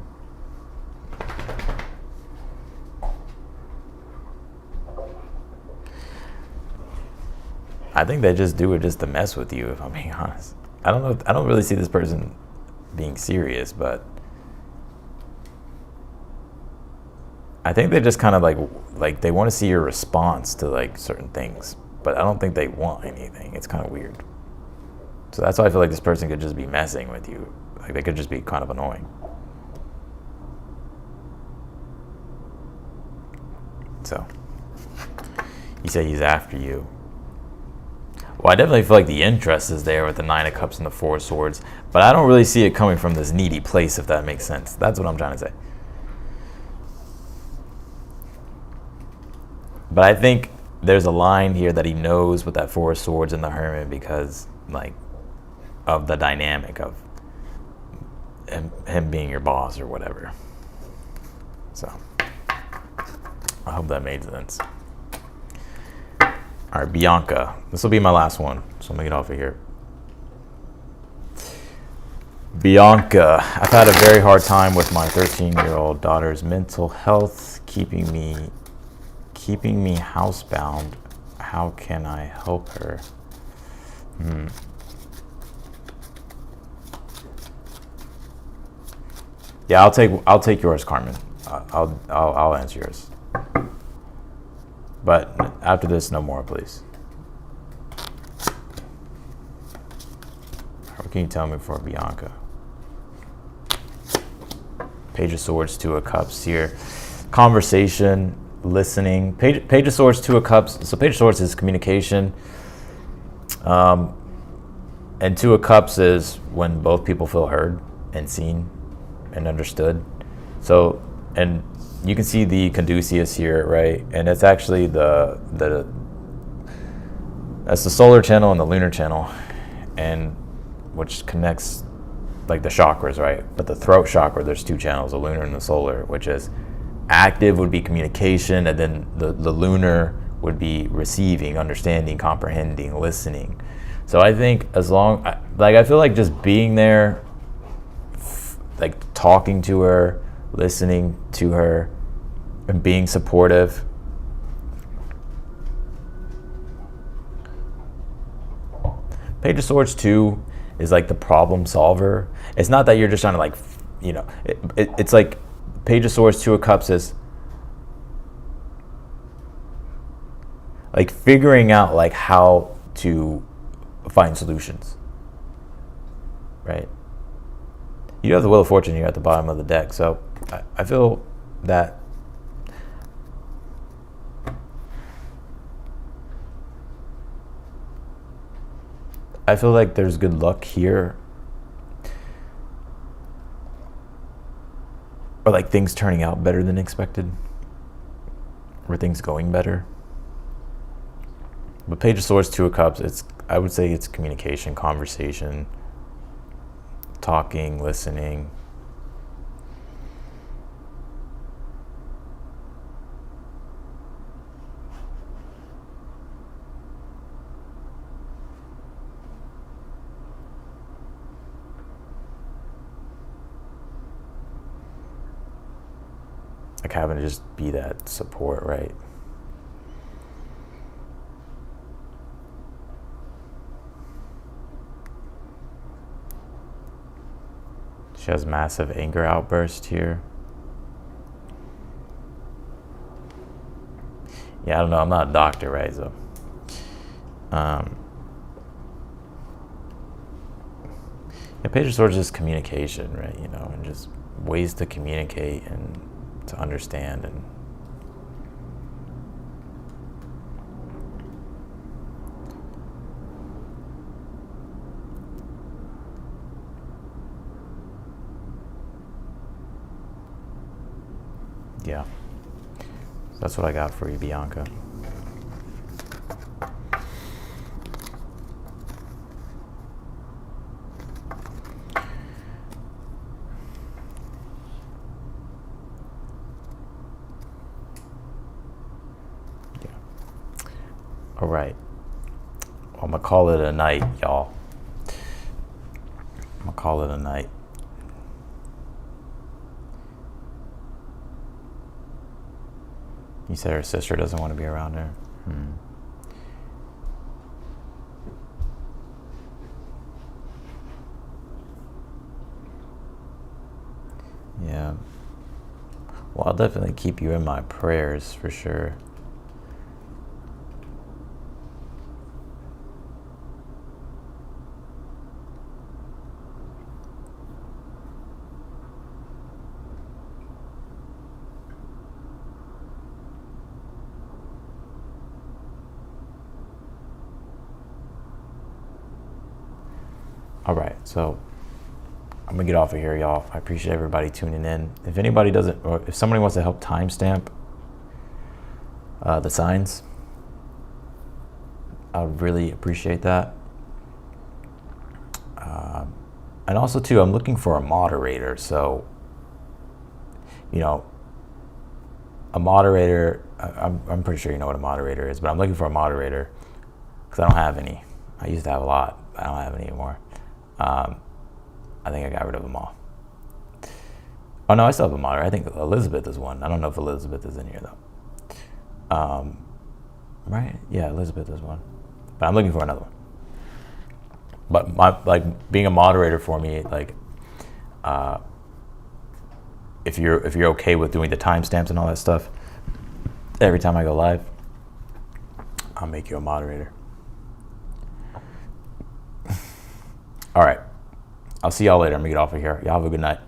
I think they just do it just to mess with you, if I'm being honest. I don't really see this person being serious, but I think they just kind of like they want to see your response to like certain things, but I don't think they want anything. It's kind of weird. So that's why I feel like this person could just be messing with you. Like they could just be kind of annoying. So you say he's after you. Well, I definitely feel like the interest is there with the Nine of Cups and the Four of Swords, but I don't really see it coming from this needy place, if that makes sense. That's what I'm trying to say. But I think there's a line here that he knows with that Four of Swords and the Hermit because, like, of the dynamic of him being your boss or whatever. So, I hope that made sense. All right, Bianca. This will be my last one, so I'm going to get off of here. Bianca, I've had a very hard time with my 13-year-old daughter's mental health, keeping me housebound. How can I help her? Yeah, I'll take yours, Carmen. I'll answer yours. But after this, no more, please. What can you tell me for Bianca? Page of Swords, Two of Cups here. Conversation, listening. Page of Swords, Two of Cups. So Page of Swords is communication. And Two of Cups is when both people feel heard and seen and understood. So, and you can see the caduceus here, right? And it's actually that's the solar channel and the lunar channel, and which connects like the chakras, right? But the throat chakra, there's two channels, the lunar and the solar, which is active would be communication, and then the lunar would be receiving, understanding, comprehending, listening. So I think I feel like just being there, like talking to her, listening to her, and being supportive. Page of Swords 2 is like the problem solver. It's not that you're just trying to like, it's like Page of Swords, Two of Cups is like figuring out like how to find solutions, right? You have the Wheel of Fortune here at the bottom of the deck, so I feel that like there's good luck here, or like things turning out better than expected, or things going better. But Page of Swords, Two of Cups, I would say it's communication, conversation, talking, listening. like having to just be that support, right? She has massive anger outburst here. Yeah, I don't know. I'm not a doctor, right? So, yeah, Page of Swords is communication, right? You know, and just ways to communicate and to understand and yeah. So that's what I got for you, Bianca. Yeah. All right. Well, I'm going to call it a night, y'all. I'm going to call it a night. You said her sister doesn't want to be around her. Yeah. Well, I'll definitely keep you in my prayers for sure. All right, so I'm gonna get off of here, y'all. I appreciate everybody tuning in. If anybody doesn't, or if somebody wants to help timestamp the signs, I would really appreciate that. And also, too, I'm looking for a moderator. So, you know, a moderator, I'm pretty sure you know what a moderator is, but I'm looking for a moderator because I don't have any. I used to have a lot, but I don't have any anymore. I think I got rid of them all. Oh, no, I still have a moderator. I think Elizabeth is one. I don't know if Elizabeth is in here, though. Right? Yeah, Elizabeth is one. But I'm looking for another one. But being a moderator for me, if you're okay with doing the timestamps and all that stuff, every time I go live, I'll make you a moderator. All right. I'll see y'all later. I'm going to get off of here. Y'all have a good night.